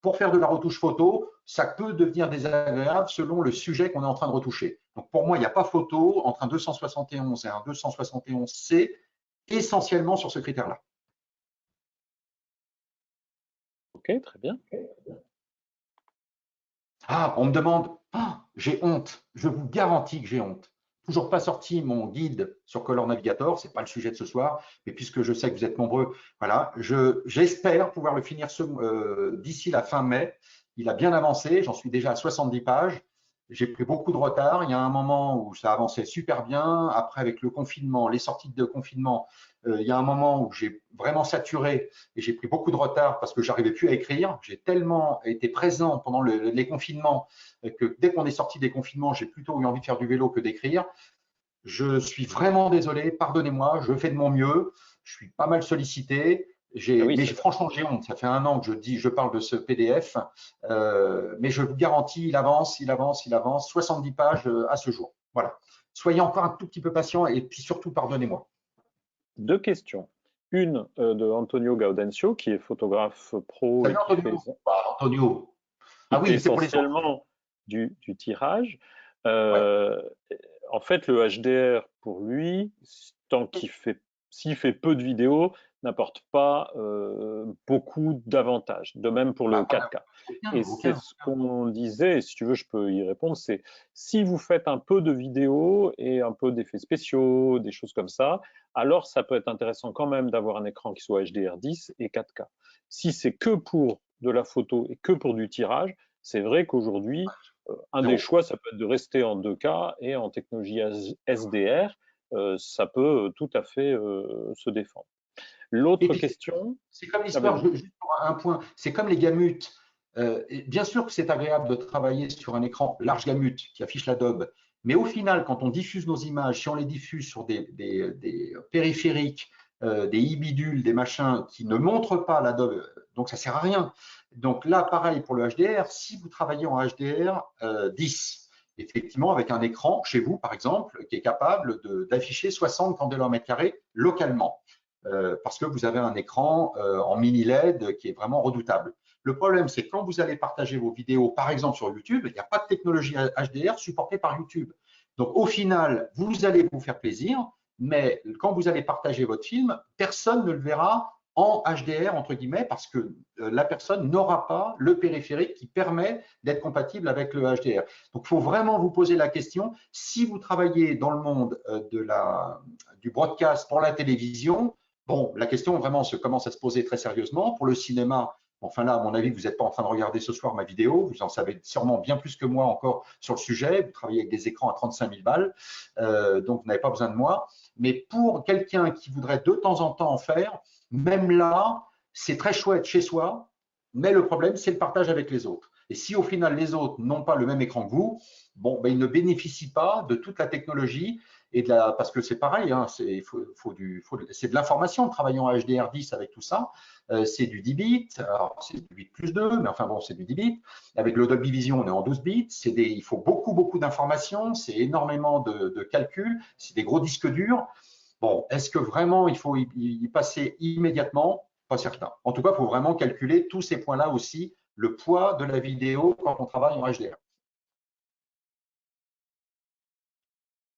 Pour faire de la retouche photo, ça peut devenir désagréable selon le sujet qu'on est en train de retoucher. Donc, pour moi, il n'y a pas photo entre un 271 et un 271C, essentiellement sur ce critère-là. Ok, très bien. Ah, on me demande, ah, j'ai honte. Je vous garantis que j'ai honte. Toujours pas sorti mon guide sur Color Navigator, c'est pas le sujet de ce soir, mais puisque je sais que vous êtes nombreux, voilà, j'espère pouvoir le finir d'ici la fin mai. Il a bien avancé, j'en suis déjà à 70 pages. J'ai pris beaucoup de retard. Il y a un moment où ça avançait super bien. Après, avec le confinement, les sorties de confinement, il y a un moment où j'ai vraiment saturé et j'ai pris beaucoup de retard parce que j'arrivais plus à écrire. J'ai tellement été présent pendant les confinements que dès qu'on est sorti des confinements, j'ai plutôt eu envie de faire du vélo que d'écrire. Je suis vraiment désolé, pardonnez-moi, je fais de mon mieux. Je suis pas mal sollicité. Ah oui, Mais franchement, j'ai honte. Ça fait un an que je parle de ce PDF, mais je vous garantis, il avance, il avance, il avance. 70 pages à ce jour. Voilà. Soyez encore un tout petit peu patient et puis surtout, pardonnez-moi. deux questions. Une de Antonio Gaudencio, qui est photographe pro et Salut Antonio. Bah, Antonio. qui Ah fait oui, c'est pour les autres. essentiellement du tirage. Ouais. Euh, En fait, le HDR, pour lui, tant qu'il fait, s'il fait peu de vidéos, n'apporte pas beaucoup d'avantages. De même pour le Bah, 4K. aucun, Et c'est aucun. ce qu'on disait, et si tu veux, je peux y répondre, c'est si vous faites un peu de vidéos et un peu d'effets spéciaux, des choses comme ça, alors ça peut être intéressant quand même d'avoir un écran qui soit HDR10 et 4K. Si c'est que pour de la photo et que pour du tirage, c'est vrai qu'aujourd'hui, un des Zéro. choix, ça peut être de rester en 2K et en technologie SDR, ça peut tout à fait se défendre. Et L'autre puis, question, c'est comme ah, l'histoire, vas-y. juste pour un point, c'est comme les gamutes. Et bien sûr que c'est agréable de travailler sur un écran large gamut qui affiche l'Adobe, mais au final, quand on diffuse nos images, si on les diffuse sur des périphériques, des e-bidules, des machins qui ne montrent pas l'Adobe, donc ça sert à rien. Donc là, pareil pour le HDR, si vous travaillez en HDR 10, effectivement, avec un écran chez vous, par exemple, qui est capable d'afficher 60 candela au mètre carré localement. Parce que vous avez un écran en mini LED qui est vraiment redoutable. Le problème, c'est que quand vous allez partager vos vidéos, par exemple sur YouTube, il n'y a pas de technologie HDR supportée par YouTube. Donc, au final, vous allez vous faire plaisir, mais quand vous allez partager votre film, personne ne le verra en HDR, entre guillemets, parce que la personne n'aura pas le périphérique qui permet d'être compatible avec le HDR. Donc, il faut vraiment vous poser la question, si vous travaillez dans le monde du broadcast pour la télévision, bon, la question vraiment commence à se poser très sérieusement. Pour le cinéma, enfin là, à mon avis, vous n'êtes pas en train de regarder ce soir ma vidéo. Vous en savez sûrement bien plus que moi encore sur le sujet. Vous travaillez avec des écrans à 35 000 balles, donc vous n'avez pas besoin de moi. Mais pour quelqu'un qui voudrait de temps en temps en faire, même là, c'est très chouette chez soi. Mais le problème, c'est le partage avec les autres. Et si au final, les autres n'ont pas le même écran que vous, bon, ben, ils ne bénéficient pas de toute la technologie parce que c'est pareil, hein, c'est de l'information de travailler en HDR10 avec tout ça. C'est du 10 bits, alors c'est du 8 plus 2, mais enfin bon, c'est du 10 bits. Avec le Dolby Vision, on est en 12 bits. Il faut beaucoup d'informations, c'est énormément de calculs, c'est des gros disques durs. Bon, est-ce que vraiment il faut y passer immédiatement? Pas certain. En tout cas, il faut vraiment calculer tous ces points-là aussi, le poids de la vidéo quand on travaille en HDR.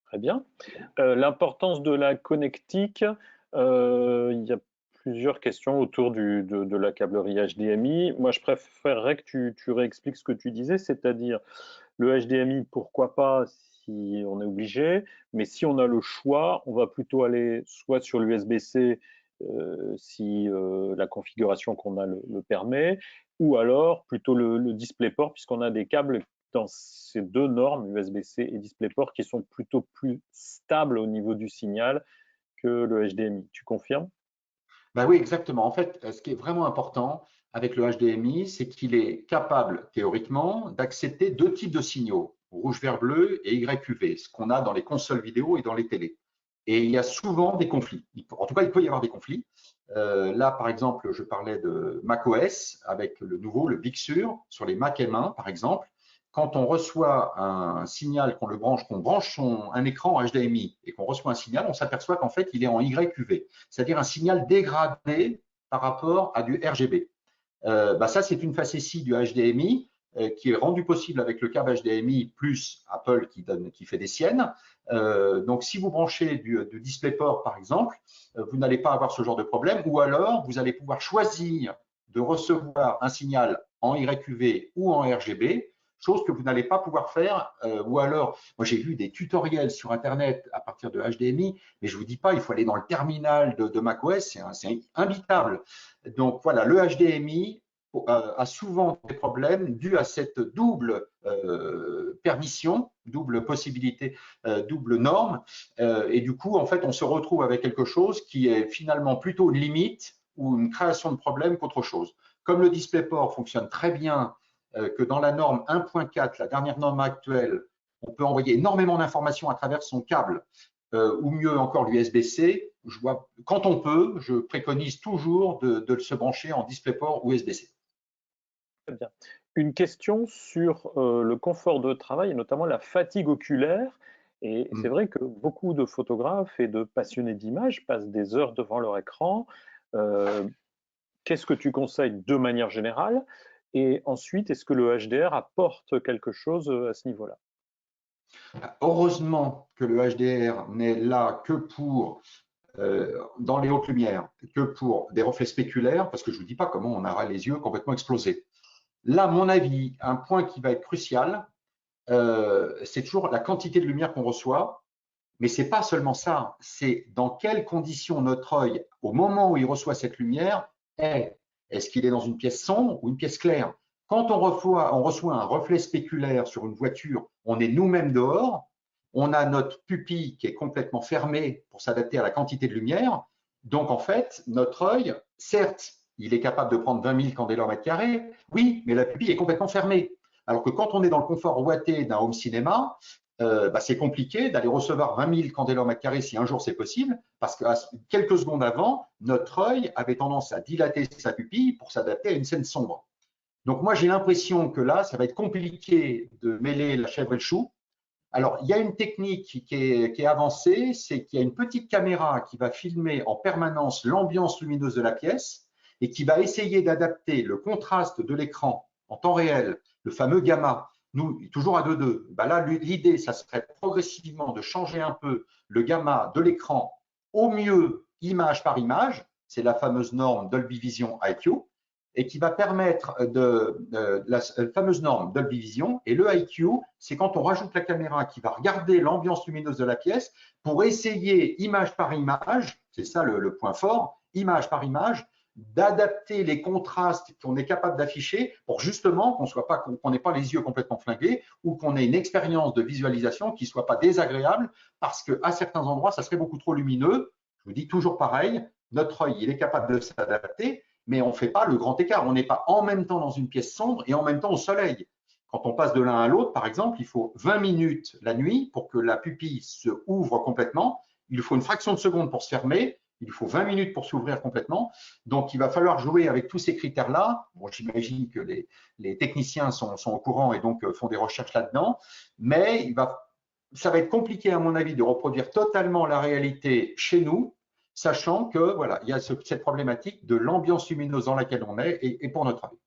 Très bien. L'importance de la connectique, il y a plusieurs questions autour de la câblerie HDMI. Moi, je préférerais que tu réexpliques ce que tu disais, c'est-à-dire le HDMI, pourquoi pas si on est obligé, mais si on a le choix, on va plutôt aller soit sur l'USB-C si la configuration qu'on a le permet, ou alors plutôt le DisplayPort, puisqu'on a des câbles dans ces deux normes, USB-C et DisplayPort, qui sont plutôt plus stables au niveau du signal que le HDMI. Tu confirmes? Ben oui, exactement. En fait, ce qui est vraiment important avec le HDMI, c'est qu'il est capable, théoriquement, d'accepter deux types de signaux, rouge, vert, bleu et YQV, ce qu'on a dans les consoles vidéo et dans les télés. Et il y a souvent des conflits. En tout cas, il peut y avoir des conflits. Là, par exemple, je parlais de macOS avec le nouveau, le Big Sur les Mac M1, par exemple. Quand on reçoit un signal, qu'on branche un écran HDMI et qu'on reçoit un signal, on s'aperçoit qu'en fait, il est en YQV, c'est-à-dire un signal dégradé par rapport à du RGB. Ça, c'est une facétie du HDMI qui est rendue possible avec le câble HDMI plus Apple qui fait des siennes. Donc, si vous branchez du DisplayPort, par exemple, vous n'allez pas avoir ce genre de problème, ou alors vous allez pouvoir choisir de recevoir un signal en YQV ou en RGB, chose que vous n'allez pas pouvoir faire, ou alors, moi j'ai vu des tutoriels sur Internet à partir de HDMI, mais je ne vous dis pas, il faut aller dans le terminal de macOS, c'est imbitable. Donc voilà, le HDMI a souvent des problèmes dus à cette double permission, double possibilité, double norme. Et du coup, en fait, on se retrouve avec quelque chose qui est finalement plutôt une limite ou une création de problème qu'autre chose. Comme le DisplayPort fonctionne très bien, que dans la norme 1.4, la dernière norme actuelle, on peut envoyer énormément d'informations à travers son câble, ou mieux encore l'USB-C. Quand on peut, je préconise toujours de se brancher en DisplayPort ou USB-C. Très bien. Une question sur le confort de travail et notamment la fatigue oculaire. Et c'est vrai que beaucoup de photographes et de passionnés d'images passent des heures devant leur écran. Euh, Qu'est-ce que tu conseilles de manière générale? Et ensuite, est-ce que le HDR apporte quelque chose à ce niveau-là? Heureusement que le HDR n'est là que pour, dans les hautes lumières, que pour des reflets spéculaires, parce que je ne vous dis pas comment on aura les yeux complètement explosés. Là, à mon avis, un point qui va être crucial, c'est toujours la quantité de lumière qu'on reçoit. Mais ce n'est pas seulement ça, c'est dans quelles conditions notre œil, au moment où il reçoit cette lumière, est. Est-ce qu'il est dans une pièce sombre ou une pièce claire? Quand on reçoit un reflet spéculaire sur une voiture, on est nous-mêmes dehors. On a notre pupille qui est complètement fermée pour s'adapter à la quantité de lumière. Donc, en fait, notre œil, certes, il est capable de prendre 20 000 candela au mètre carré, oui, mais la pupille est complètement fermée. Alors que quand on est dans le confort ouaté d'un home cinéma, c'est compliqué d'aller recevoir 20 000 candela au mètre carré si un jour c'est possible, parce que quelques secondes avant, notre œil avait tendance à dilater sa pupille pour s'adapter à une scène sombre. Donc moi, j'ai l'impression que là, ça va être compliqué de mêler la chèvre et le chou. Alors, il y a une technique qui est avancée, c'est qu'il y a une petite caméra qui va filmer en permanence l'ambiance lumineuse de la pièce et qui va essayer d'adapter le contraste de l'écran en temps réel, le fameux gamma, nous, toujours à 2,2. Là, l'idée, ça serait progressivement de changer un peu le gamma de l'écran au mieux image par image, c'est la fameuse norme Dolby Vision IQ, et qui va permettre la fameuse norme Dolby Vision. Et le IQ, c'est quand on rajoute la caméra qui va regarder l'ambiance lumineuse de la pièce pour essayer, image par image, c'est ça le point fort, image par image, d'adapter les contrastes qu'on est capable d'afficher pour justement qu'on n'ait pas les yeux complètement flingués ou qu'on ait une expérience de visualisation qui ne soit pas désagréable parce qu'à certains endroits, ça serait beaucoup trop lumineux. Je vous dis toujours pareil, notre œil, il est capable de s'adapter, mais on ne fait pas le grand écart. On n'est pas en même temps dans une pièce sombre et en même temps au soleil. Quand on passe de l'un à l'autre, par exemple, il faut 20 minutes la nuit pour que la pupille se ouvre complètement. Il faut une fraction de seconde pour se fermer. Il faut 20 minutes pour s'ouvrir complètement. Donc, il va falloir jouer avec tous ces critères-là. Bon, j'imagine que les techniciens sont au courant et donc font des recherches là-dedans. Mais ça va être compliqué, à mon avis, de reproduire totalement la réalité chez nous, sachant que voilà, il y a cette problématique de l'ambiance lumineuse dans laquelle on est et pour notre œil.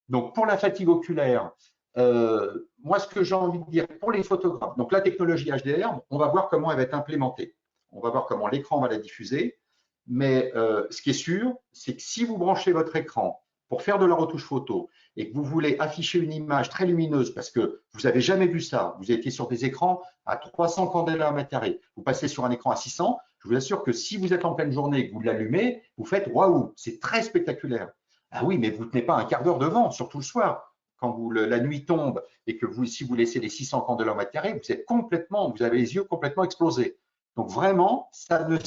Donc, pour la fatigue oculaire, moi, ce que j'ai envie de dire pour les photographes, donc la technologie HDR, on va voir comment elle va être implémentée. On va voir comment l'écran va la diffuser. Mais ce qui est sûr, c'est que si vous branchez votre écran pour faire de la retouche photo et que vous voulez afficher une image très lumineuse parce que vous n'avez jamais vu ça, vous étiez sur des écrans à 300 candela au mètre carré, vous passez sur un écran à 600, je vous assure que si vous êtes en pleine journée et que vous l'allumez, vous faites waouh, c'est très spectaculaire. Ah oui, mais vous ne tenez pas un quart d'heure devant, surtout le soir. Quand la nuit tombe et que si vous laissez les 600 candela au mètre carré, vous avez les yeux complètement explosés. Donc vraiment, ça ne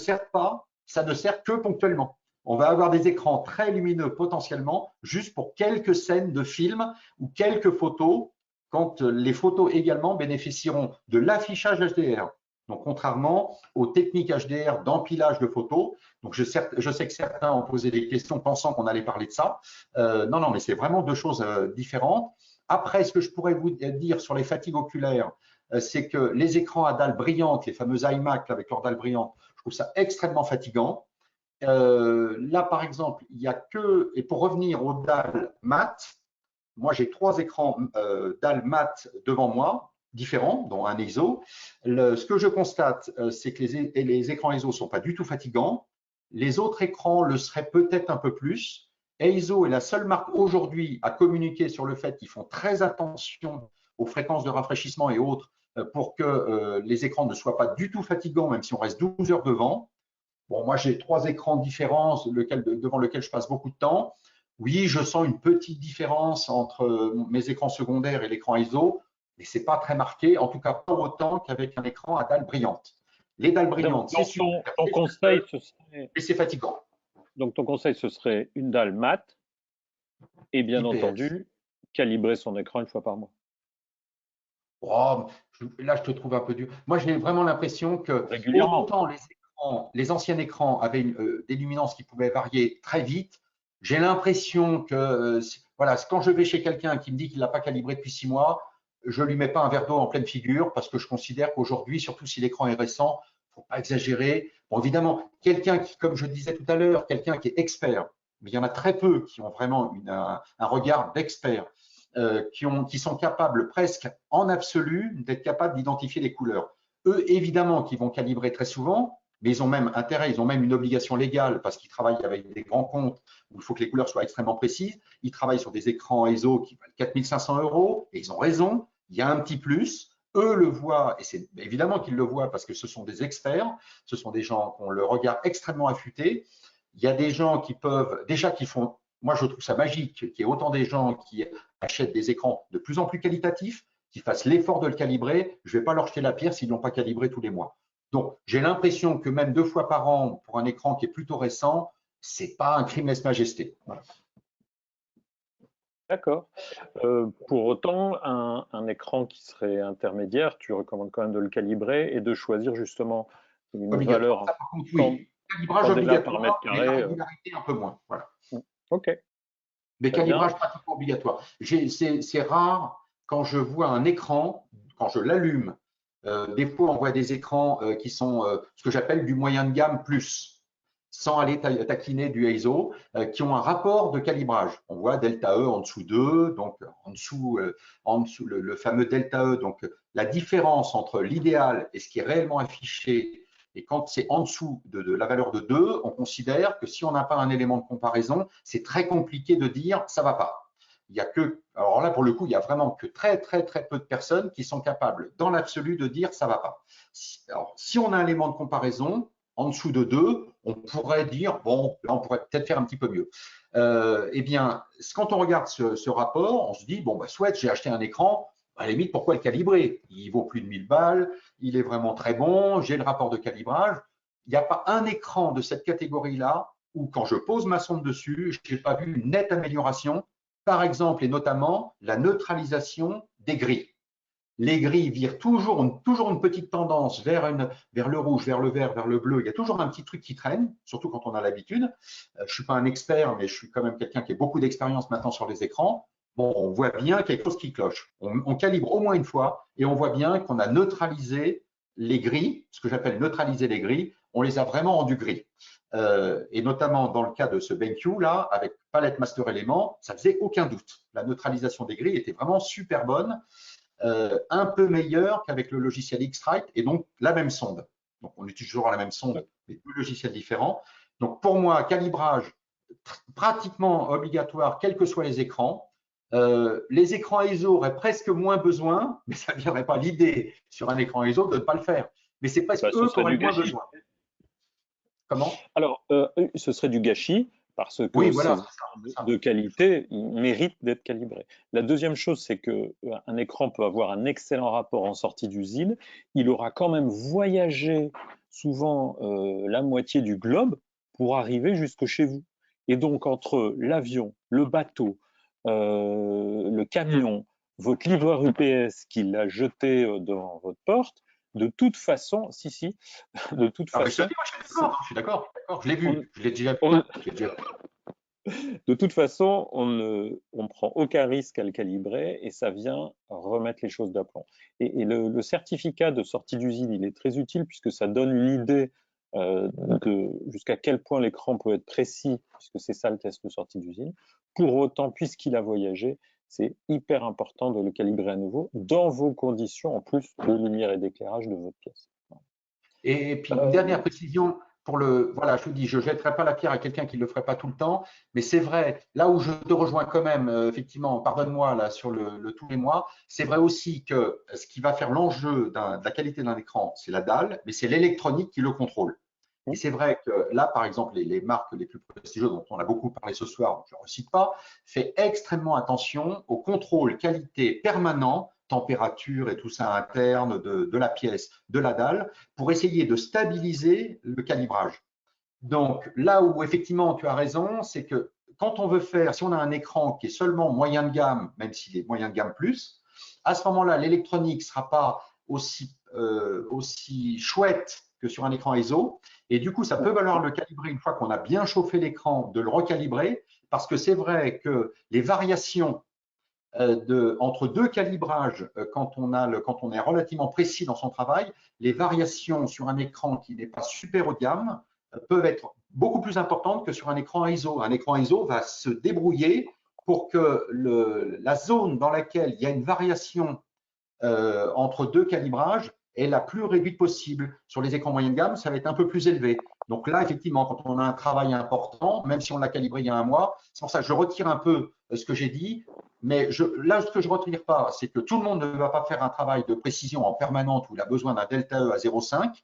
sert que ponctuellement. On va avoir des écrans très lumineux potentiellement, juste pour quelques scènes de films ou quelques photos, quand les photos également bénéficieront de l'affichage HDR. Donc, contrairement aux techniques HDR d'empilage de photos, donc je sais que certains ont posé des questions pensant qu'on allait parler de ça. Non, mais c'est vraiment deux choses différentes. Après, ce que je pourrais vous dire sur les fatigues oculaires, c'est que les écrans à dalles brillantes, les fameux iMac avec leurs dalles brillantes, je trouve ça extrêmement fatigant. Là, par exemple, il n'y a que, et pour revenir aux dalles mat, moi j'ai 3 écrans dalles mat devant moi, différents, dont un ISO. Ce que je constate, c'est que les écrans ISO ne sont pas du tout fatigants. Les autres écrans le seraient peut-être un peu plus. ISO est la seule marque aujourd'hui à communiquer sur le fait qu'ils font très attention aux fréquences de rafraîchissement et autres pour que les écrans ne soient pas du tout fatigants, même si on reste 12 heures devant. Bon, moi, j'ai 3 écrans différents devant lesquels je passe beaucoup de temps. Oui, je sens une petite différence entre mes écrans secondaires et l'écran ISO, mais ce n'est pas très marqué, en tout cas pas autant qu'avec un écran à dalles brillantes. Les dalles brillantes, c'est super, ton conseil, ce serait, et c'est fatigant. donc ton conseil, ce serait une dalle mat et bien IPS. entendu, calibrer son écran une fois par mois. Oh, là, je te trouve un peu dur. Moi, j'ai vraiment l'impression que Régulièrement. autant les anciens écrans avaient des luminances qui pouvaient varier très vite, j'ai l'impression que voilà, quand je vais chez quelqu'un qui me dit qu'il n'a pas calibré depuis 6 mois, je ne lui mets pas un verre d'eau en pleine figure parce que je considère qu'aujourd'hui, surtout si l'écran est récent, il ne faut pas exagérer. Bon, évidemment, quelqu'un qui, comme je disais tout à l'heure, quelqu'un qui est expert, mais il y en a très peu qui ont vraiment un regard d'expert. Qui sont capables presque en absolu d'être capables d'identifier les couleurs. Eux, évidemment, qui vont calibrer très souvent, mais ils ont même intérêt, ils ont même une obligation légale parce qu'ils travaillent avec des grands comptes où il faut que les couleurs soient extrêmement précises. Ils travaillent sur des écrans ISO qui valent 4 500 € et ils ont raison, il y a un petit plus. Eux le voient, et c'est évidemment qu'ils le voient parce que ce sont des experts, ce sont des gens qui ont le regard extrêmement affûté. Il y a des gens qui peuvent, déjà qui font, moi je trouve ça magique, qu'il y ait autant des gens qui achètent des écrans de plus en plus qualitatifs. qui fassent l'effort de le calibrer, je ne vais pas leur jeter la pierre s'ils ne l'ont pas calibré tous les mois. Donc, j'ai l'impression que même 2 fois par an, pour un écran qui est plutôt récent, ce n'est pas un crime lèse-majesté. Voilà. D'accord. Pour autant, un écran qui serait intermédiaire, tu recommandes quand même de le calibrer et de choisir justement une Obligatoire. valeur Ça, par contre, oui. Calibrage candéla par mètre obligatoire, mais la carré. régularité un peu moins. Voilà. Ok, Mais très bien. calibrage pratiquement obligatoire. C'est rare quand je vois un écran, quand je l'allume. Des fois, on voit des écrans qui sont ce que j'appelle du moyen de gamme plus, sans aller taquiner du ISO, qui ont un rapport de calibrage. On voit delta E en dessous 2, donc en dessous le fameux delta E. Donc, la différence entre l'idéal et ce qui est réellement affiché, et quand c'est en dessous de la valeur de 2, on considère que si on n'a pas un élément de comparaison, c'est très compliqué de dire ça va pas. Il y a que, alors là, pour le coup, il y a vraiment que très peu de personnes qui sont capables, dans l'absolu, de dire ça va pas. Alors, si on a un élément de comparaison, en dessous de 2, on pourrait dire, bon, là, on pourrait peut-être faire un petit peu mieux. Eh bien, quand on regarde ce rapport, on se dit, bon, bah, soit j'ai acheté un écran, à la limite, pourquoi le calibrer? Il vaut plus de 1000 balles, il est vraiment très bon, j'ai le rapport de calibrage. Il n'y a pas un écran de cette catégorie-là où, quand je pose ma sonde dessus, je n'ai pas vu une nette amélioration, par exemple, et notamment la neutralisation des grilles. Les grilles virent toujours une petite tendance vers le rouge, vers le vert, vers le bleu. Il y a toujours un petit truc qui traîne, surtout quand on a l'habitude. Je ne suis pas un expert, mais je suis quand même quelqu'un qui a beaucoup d'expérience maintenant sur les écrans. Bon, on voit bien quelque chose qui cloche. On calibre au moins une fois et on voit bien qu'on a neutralisé les grilles, ce que j'appelle neutraliser les grilles. On les a vraiment rendues gris. Et notamment dans le cas de ce BenQ là, avec Palette Master Element, ça faisait aucun doute. La neutralisation des grilles était vraiment super bonne. Un peu meilleur qu'avec le logiciel X-Rite et donc la même sonde. Donc, on utilise toujours la même sonde, mais deux logiciels différents. Donc, pour moi, calibrage pratiquement obligatoire, quels que soient les écrans. Les écrans ISO auraient presque moins besoin, mais ça ne viendrait pas l'idée sur un écran ISO de ne pas le faire. Mais c'est presque Ce eux qui serait auraient du le moins gâchis. besoin. Comment? Alors, ce serait du gâchis parce Oui, que voilà, ces c'est écrans ça. de qualité méritent d'être calibrés. La deuxième chose, c'est qu'un écran peut avoir un excellent rapport en sortie d'usine. Il aura quand même voyagé souvent la moitié du globe pour arriver jusque chez vous. Et donc, entre l'avion, le bateau, le camion, votre livreur UPS qui l'a jeté devant votre porte, de toute façon, de toute Ah, mais je te façon, dis, moi, je suis d'accord, je l'ai on, vu, je l'ai déjà on, vu. de toute façon, on ne prend aucun risque à le calibrer et ça vient remettre les choses d'aplomb. Et le certificat de sortie d'usine, il est très utile puisque ça donne une idée de jusqu'à quel point l'écran peut être précis, puisque c'est ça le test de sortie d'usine. Pour autant, puisqu'il a voyagé, c'est hyper important de le calibrer à nouveau dans vos conditions, en plus de lumière et d'éclairage de votre pièce. Et puis, une dernière précision voilà, je vous dis, je ne jetterai pas la pierre à quelqu'un qui ne le ferait pas tout le temps, mais c'est vrai, là où je te rejoins quand même, effectivement, pardonne-moi, là, sur le tous les mois, c'est vrai aussi que ce qui va faire l'enjeu de la qualité d'un écran, c'est la dalle, mais c'est l'électronique qui le contrôle. Et c'est vrai que là, par exemple, les marques les plus prestigieuses dont on a beaucoup parlé ce soir, je ne recite pas, fait extrêmement attention au contrôle qualité permanent, température et tout ça interne de la pièce, de la dalle, pour essayer de stabiliser le calibrage. Donc là où effectivement tu as raison, c'est que quand on veut faire, si on a un écran qui est seulement moyen de gamme, même s'il est moyen de gamme plus, à ce moment-là, l'électronique ne sera pas aussi chouette que sur un écran ISO. Et du coup, ça peut valoir le calibrer une fois qu'on a bien chauffé l'écran, de le recalibrer, parce que c'est vrai que les variations entre deux calibrages, quand on est relativement précis dans son travail, les variations sur un écran qui n'est pas super haut de gamme peuvent être beaucoup plus importantes que sur un écran ISO. Un écran ISO va se débrouiller pour que la zone dans laquelle il y a une variation entre deux calibrages est la plus réduite possible. Sur les écrans moyenne gamme, ça va être un peu plus élevé. Donc là, effectivement, quand on a un travail important, même si on l'a calibré il y a un mois, c'est pour ça que je retire un peu ce que j'ai dit. Mais là, ce que je ne retire pas, c'est que tout le monde ne va pas faire un travail de précision en permanente où il a besoin d'un delta E à 0,5.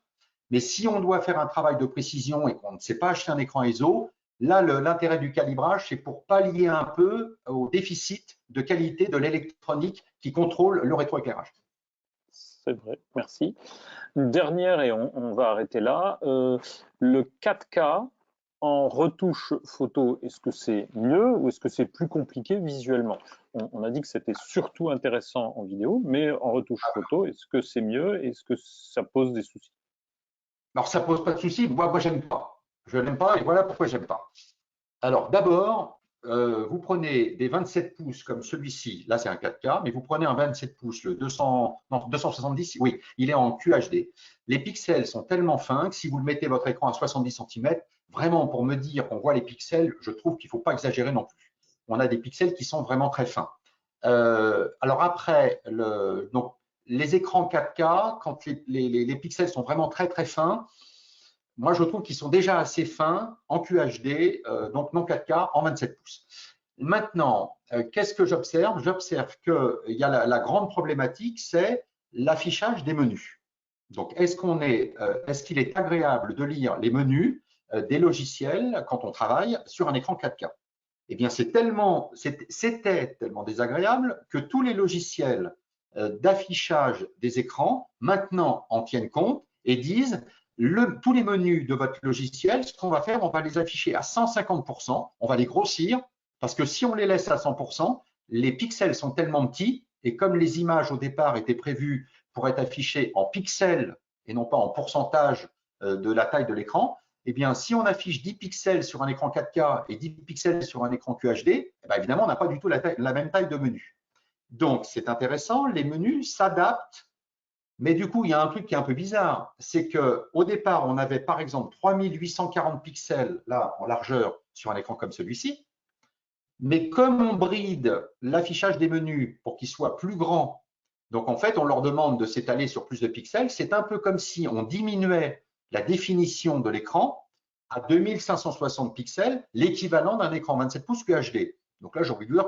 Mais si on doit faire un travail de précision et qu'on ne sait pas acheter un écran ISO, Là, l'intérêt du calibrage, c'est pour pallier un peu au déficit de qualité de l'électronique qui contrôle le rétroéclairage. C'est vrai, merci. Une dernière, et on va arrêter là. Le 4K en retouche photo, est-ce que c'est mieux ou est-ce que c'est plus compliqué visuellement? On a dit que c'était surtout intéressant en vidéo, mais en retouche photo, est-ce que c'est mieux? Est-ce que ça pose des soucis? Alors, ça pose pas de souci. Moi, j'aime pas. Je n'aime pas et voilà pourquoi j'aime pas. Alors, d'abord, vous prenez des 27 pouces comme celui-ci. Là, c'est un 4K, mais vous prenez un 27 pouces, le 200, non, 270, oui, il est en QHD. Les pixels sont tellement fins que si vous le mettez votre écran à 70 cm, vraiment, pour me dire qu'on voit les pixels, je trouve qu'il ne faut pas exagérer non plus. On a des pixels qui sont vraiment très fins. Alors après, donc, les écrans 4K, quand les pixels sont vraiment très très fins, moi je trouve qu'ils sont déjà assez fins en QHD, donc non 4K en 27 pouces. Maintenant, qu'est-ce que j'observe? J'observe qu'il y a la grande problématique, c'est l'affichage des menus. Donc, est-ce qu'il est agréable de lire les menus des logiciels quand on travaille sur un écran 4K? Eh bien, c'était tellement désagréable que tous les logiciels d'affichage des écrans maintenant en tiennent compte et disent tous les menus de votre logiciel, ce qu'on va faire, on va les afficher à 150%, on va les grossir, parce que si on les laisse à 100%, les pixels sont tellement petits, et comme les images au départ étaient prévues pour être affichées en pixels et non pas en pourcentage de la taille de l'écran, eh bien, si on affiche 10 pixels sur un écran 4K et 10 pixels sur un écran QHD, eh bien, évidemment, on n'a pas du tout la même taille de menu. Donc, c'est intéressant, les menus s'adaptent, mais du coup, il y a un truc qui est un peu bizarre, c'est qu'au départ, on avait par exemple 3840 pixels là en largeur sur un écran comme celui-ci, mais comme on bride l'affichage des menus pour qu'ils soient plus grands, donc en fait, on leur demande de s'étaler sur plus de pixels, c'est un peu comme si on diminuait la définition de l'écran à 2560 pixels, l'équivalent d'un écran 27 pouces QHD. Donc là, j'ai envie de dire,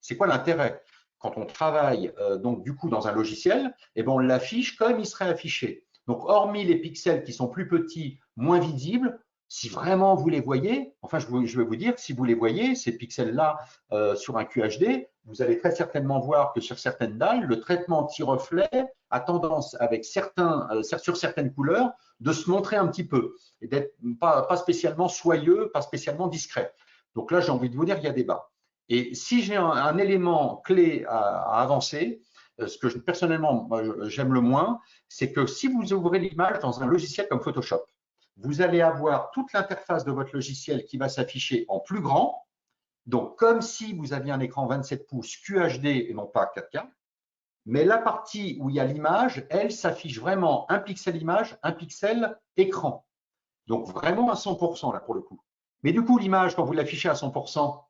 c'est quoi l'intérêt? Quand on travaille donc du coup dans un logiciel, eh ben, on l'affiche comme il serait affiché. Donc hormis les pixels qui sont plus petits, moins visibles, si vraiment vous les voyez, enfin je vais vous dire, si vous les voyez, ces pixels-là sur un QHD, vous allez très certainement voir que sur certaines dalles, le traitement anti-reflet a tendance, sur certaines couleurs, de se montrer un petit peu et d'être pas spécialement soyeux, pas spécialement discret. Donc là, j'ai envie de vous dire, il y a débat. Et si j'ai un élément clé à avancer, ce que personnellement j'aime le moins, c'est que si vous ouvrez l'image dans un logiciel comme Photoshop, vous allez avoir toute l'interface de votre logiciel qui va s'afficher en plus grand, donc comme si vous aviez un écran 27 pouces QHD et non pas 4K, mais la partie où il y a l'image, elle s'affiche vraiment un pixel image, un pixel écran. Donc vraiment à 100% là pour le coup. Mais du coup, l'image, quand vous l'affichez à 100%,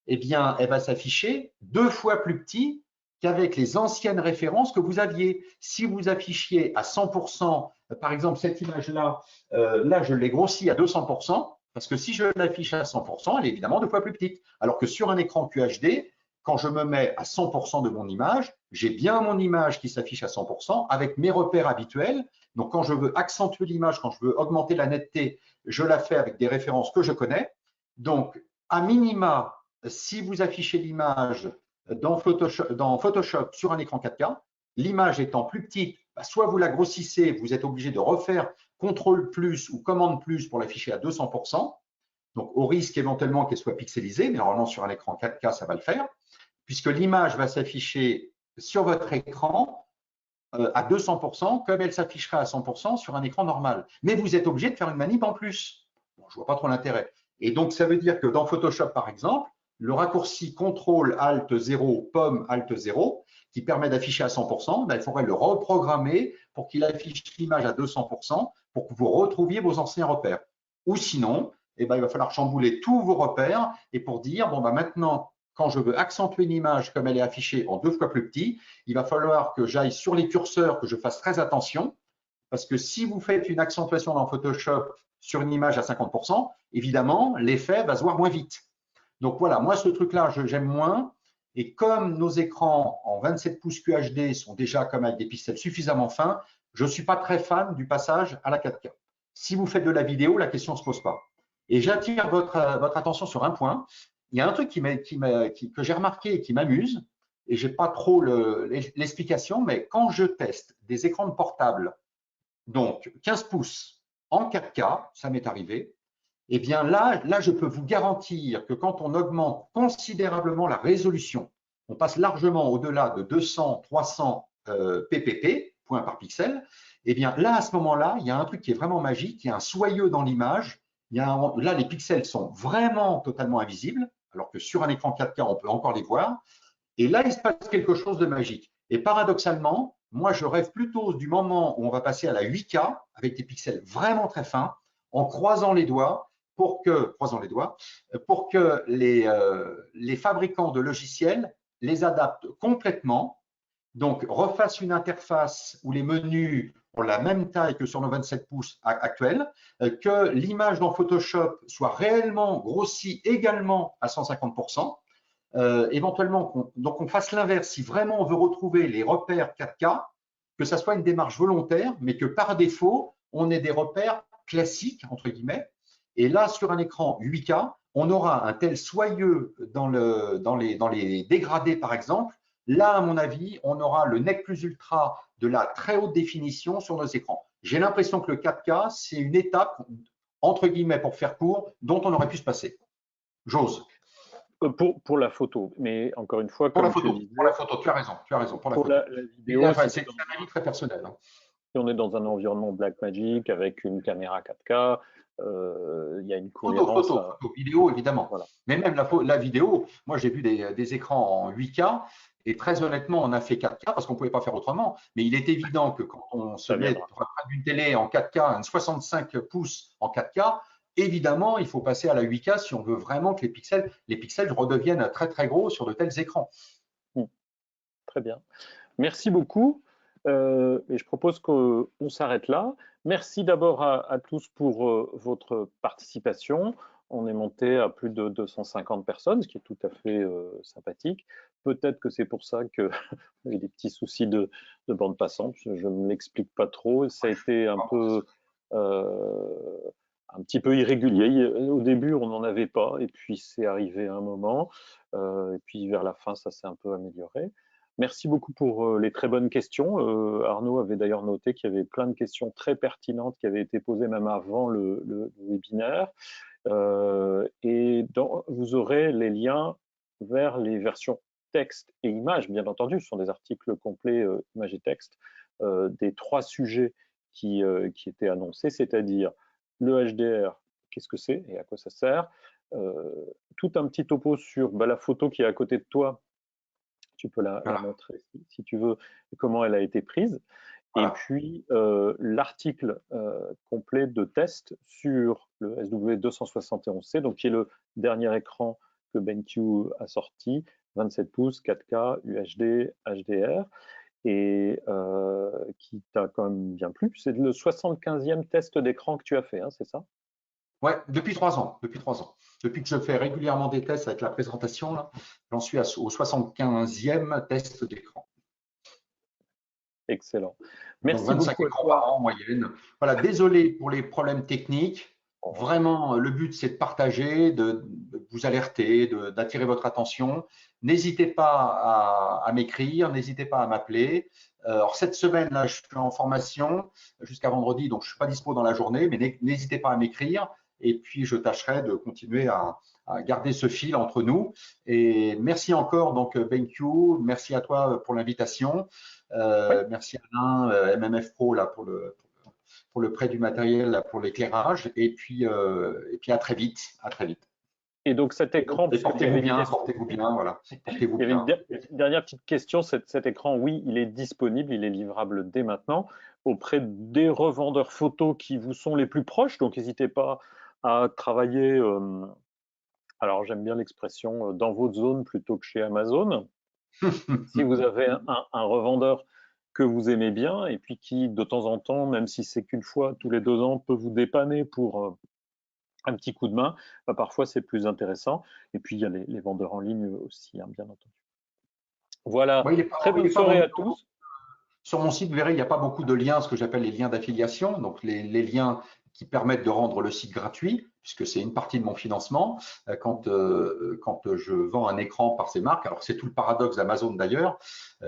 eh bien, elle va s'afficher 2 fois plus petit qu'avec les anciennes références que vous aviez. Si vous affichiez à 100%, par exemple, cette image-là, là, je l'ai grossie à 200%, parce que si je l'affiche à 100%, elle est évidemment 2 fois plus petite. Alors que sur un écran QHD, quand je me mets à 100% de mon image, j'ai bien mon image qui s'affiche à 100% avec mes repères habituels. Donc, quand je veux accentuer l'image, quand je veux augmenter la netteté, je la fais avec des références que je connais. Donc, à minima, si vous affichez l'image dans Photoshop sur un écran 4K, l'image étant plus petite, soit vous la grossissez, vous êtes obligé de refaire CTRL plus ou commande plus pour l'afficher à 200%, donc au risque éventuellement qu'elle soit pixelisée, mais normalement sur un écran 4K, ça va le faire, puisque l'image va s'afficher sur votre écran à 200%, comme elle s'affichera à 100% sur un écran normal. Mais vous êtes obligé de faire une manip en plus. Bon, je ne vois pas trop l'intérêt. Et donc, ça veut dire que dans Photoshop, par exemple, le raccourci CTRL ALT 0, POM ALT 0, qui permet d'afficher à 100%, ben, il faudrait le reprogrammer pour qu'il affiche l'image à 200% pour que vous retrouviez vos anciens repères. Ou sinon, eh ben, il va falloir chambouler tous vos repères et pour dire, bon, ben, maintenant, quand je veux accentuer une image comme elle est affichée en 2 fois plus petit, il va falloir que j'aille sur les curseurs, que je fasse très attention, parce que si vous faites une accentuation dans Photoshop sur une image à 50%, évidemment, l'effet va se voir moins vite. Donc voilà, moi, ce truc-là, j'aime moins. Et comme nos écrans en 27 pouces QHD sont déjà comme avec des pixels suffisamment fins, je ne suis pas très fan du passage à la 4K. Si vous faites de la vidéo, la question ne se pose pas. Et j'attire votre attention sur un point. Il y a un truc que j'ai remarqué et qui m'amuse, et je n'ai pas trop l'explication, mais quand je teste des écrans de portable, donc 15 pouces en 4K, ça m'est arrivé, eh bien là, je peux vous garantir que quand on augmente considérablement la résolution, on passe largement au-delà de 200, 300 ppp, points par pixel, eh bien là, à ce moment-là, il y a un truc qui est vraiment magique, il y a un soyeux dans l'image. Là, les pixels sont vraiment totalement invisibles, alors que sur un écran 4K, on peut encore les voir. Et là, il se passe quelque chose de magique. Et paradoxalement, moi, je rêve plutôt du moment où on va passer à la 8K avec des pixels vraiment très fins, en croisant les doigts pour que les fabricants de logiciels les adaptent complètement, donc refassent une interface où les menus ont la même taille que sur nos 27 pouces actuels, que l'image dans Photoshop soit réellement grossie également à 150%. Éventuellement, donc on fasse l'inverse. Si vraiment on veut retrouver les repères 4K, que ça soit une démarche volontaire, mais que par défaut, on ait des repères classiques, entre guillemets. Et là, sur un écran 8K, on aura un tel soyeux dans les dégradés, par exemple. Là, à mon avis, on aura le nec plus ultra de la très haute définition sur nos écrans. J'ai l'impression que le 4K, c'est une étape, entre guillemets, pour faire court, dont on aurait pu se passer. J'ose. Pour la photo, mais encore une fois, Pour la comme tu photo, disais, pour la photo, tu as raison, pour la pour photo. la vidéo, C'est un avis très personnel. Hein. Si on est dans un environnement Blackmagic avec une caméra 4K, il y a une cohérence. Photo, vidéo, évidemment. Voilà. Mais même la vidéo, moi j'ai vu des écrans en 8K et très honnêtement, on a fait 4K parce qu'on ne pouvait pas faire autrement. Mais il est évident que quand on se met près d'une télé en 4K, un 65 pouces en 4K, évidemment, il faut passer à la 8K si on veut vraiment que les pixels redeviennent très très gros sur de tels écrans. Très bien. Merci beaucoup. Et je propose qu'on s'arrête là. Merci d'abord à tous pour votre participation. On est monté à plus de 250 personnes, ce qui est tout à fait sympathique. Peut-être que c'est pour ça qu'il y a des petits soucis de bande passante. Je ne me l'explique pas trop. Ça a été un petit peu irrégulier. Au début, on n'en avait pas, et puis c'est arrivé à un moment. Et puis vers la fin, ça s'est un peu amélioré. Merci beaucoup pour les très bonnes questions. Arnaud avait d'ailleurs noté qu'il y avait plein de questions très pertinentes qui avaient été posées même avant le webinaire. Vous aurez les liens vers les versions texte et images, bien entendu. Ce sont des articles complets, images et texte, des 3 sujets qui étaient annoncés, c'est-à-dire le HDR, qu'est-ce que c'est et à quoi ça sert, tout un petit topo sur la photo qui est à côté de toi. Tu peux la montrer si tu veux, comment elle a été prise. Voilà. Et puis, l'article complet de test sur le SW271C, donc qui est le dernier écran que BenQ a sorti, 27 pouces, 4K, UHD, HDR, et qui t'a quand même bien plu. C'est le 75e test d'écran que tu as fait, hein, c'est ça? Ouais, depuis 3 ans. Depuis que je fais régulièrement des tests avec la présentation, j'en suis au 75e test d'écran. Excellent. Merci donc 25 beaucoup. écrans par an en moyenne. Voilà, désolé pour les problèmes techniques. Vraiment, le but, c'est de partager, de vous alerter, d'attirer votre attention. N'hésitez pas à m'écrire, n'hésitez pas à m'appeler. Alors, cette semaine, là, je suis en formation jusqu'à vendredi, donc je ne suis pas dispo dans la journée, mais n'hésitez pas à m'écrire. Et puis, je tâcherai de continuer à garder ce fil entre nous. Et merci encore, donc, BenQ. Merci à toi pour l'invitation. Oui. Merci Alain, MMF Pro, là, pour le prêt du matériel, là, pour l'éclairage. Et puis à très vite. À très vite. Et donc cet écran, portez-vous bien, voilà. Portez-vous bien. Il y avait une dernière petite question. Cet écran, oui, il est disponible, il est livrable dès maintenant auprès des revendeurs photos qui vous sont les plus proches. Donc n'hésitez pas à travailler. Alors j'aime bien l'expression dans votre zone plutôt que chez Amazon. Si vous avez un revendeur que vous aimez bien et puis qui de temps en temps, même si c'est qu'une fois tous les 2 ans, peut vous dépanner pour un petit coup de main, parfois c'est plus intéressant. Et puis il y a les vendeurs en ligne aussi, hein, bien entendu. Voilà, très bonne soirée à tous. Sur mon site, vous verrez, il n'y a pas beaucoup de liens, ce que j'appelle les liens d'affiliation, donc les liens qui permettent de rendre le site gratuit. puisque c'est une partie de mon financement quand je vends un écran par ces marques. Alors c'est tout le paradoxe d'Amazon d'ailleurs,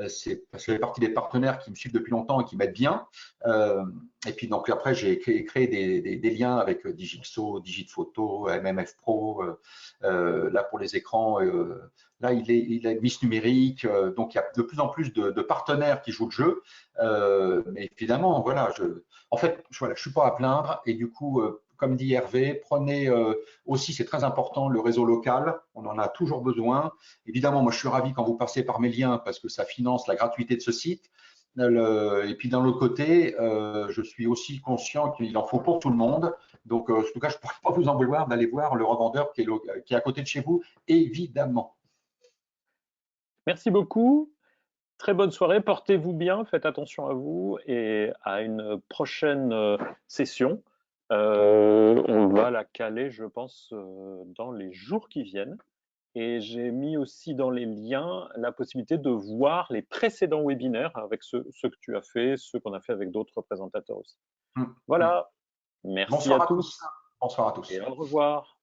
c'est parce que je fais partie des partenaires qui me suivent depuis longtemps et qui m'aident bien. Et puis donc après j'ai créé des liens avec Digixo, Digitphoto, MMF Pro, là pour les écrans. Là, il est Miss Numérique, donc il y a de plus en plus de partenaires qui jouent le jeu. Mais évidemment, voilà, en fait, voilà, je ne suis pas à plaindre. Et du coup, comme dit Hervé, prenez aussi, c'est très important, le réseau local. On en a toujours besoin. Évidemment, moi, je suis ravi quand vous passez par mes liens parce que ça finance la gratuité de ce site. Et puis d'un autre côté, je suis aussi conscient qu'il en faut pour tout le monde. Donc, en tout cas, je ne pourrais pas vous en vouloir d'aller voir le revendeur qui est à côté de chez vous, évidemment. Merci beaucoup. Très bonne soirée. Portez-vous bien. Faites attention à vous et à une prochaine session. On va la caler, je pense, dans les jours qui viennent. Et j'ai mis aussi dans les liens la possibilité de voir les précédents webinaires avec ceux que tu as fait, ceux qu'on a fait avec d'autres présentateurs aussi. Voilà. Merci à Bonsoir à tous. tous Bonsoir à et tous. au revoir.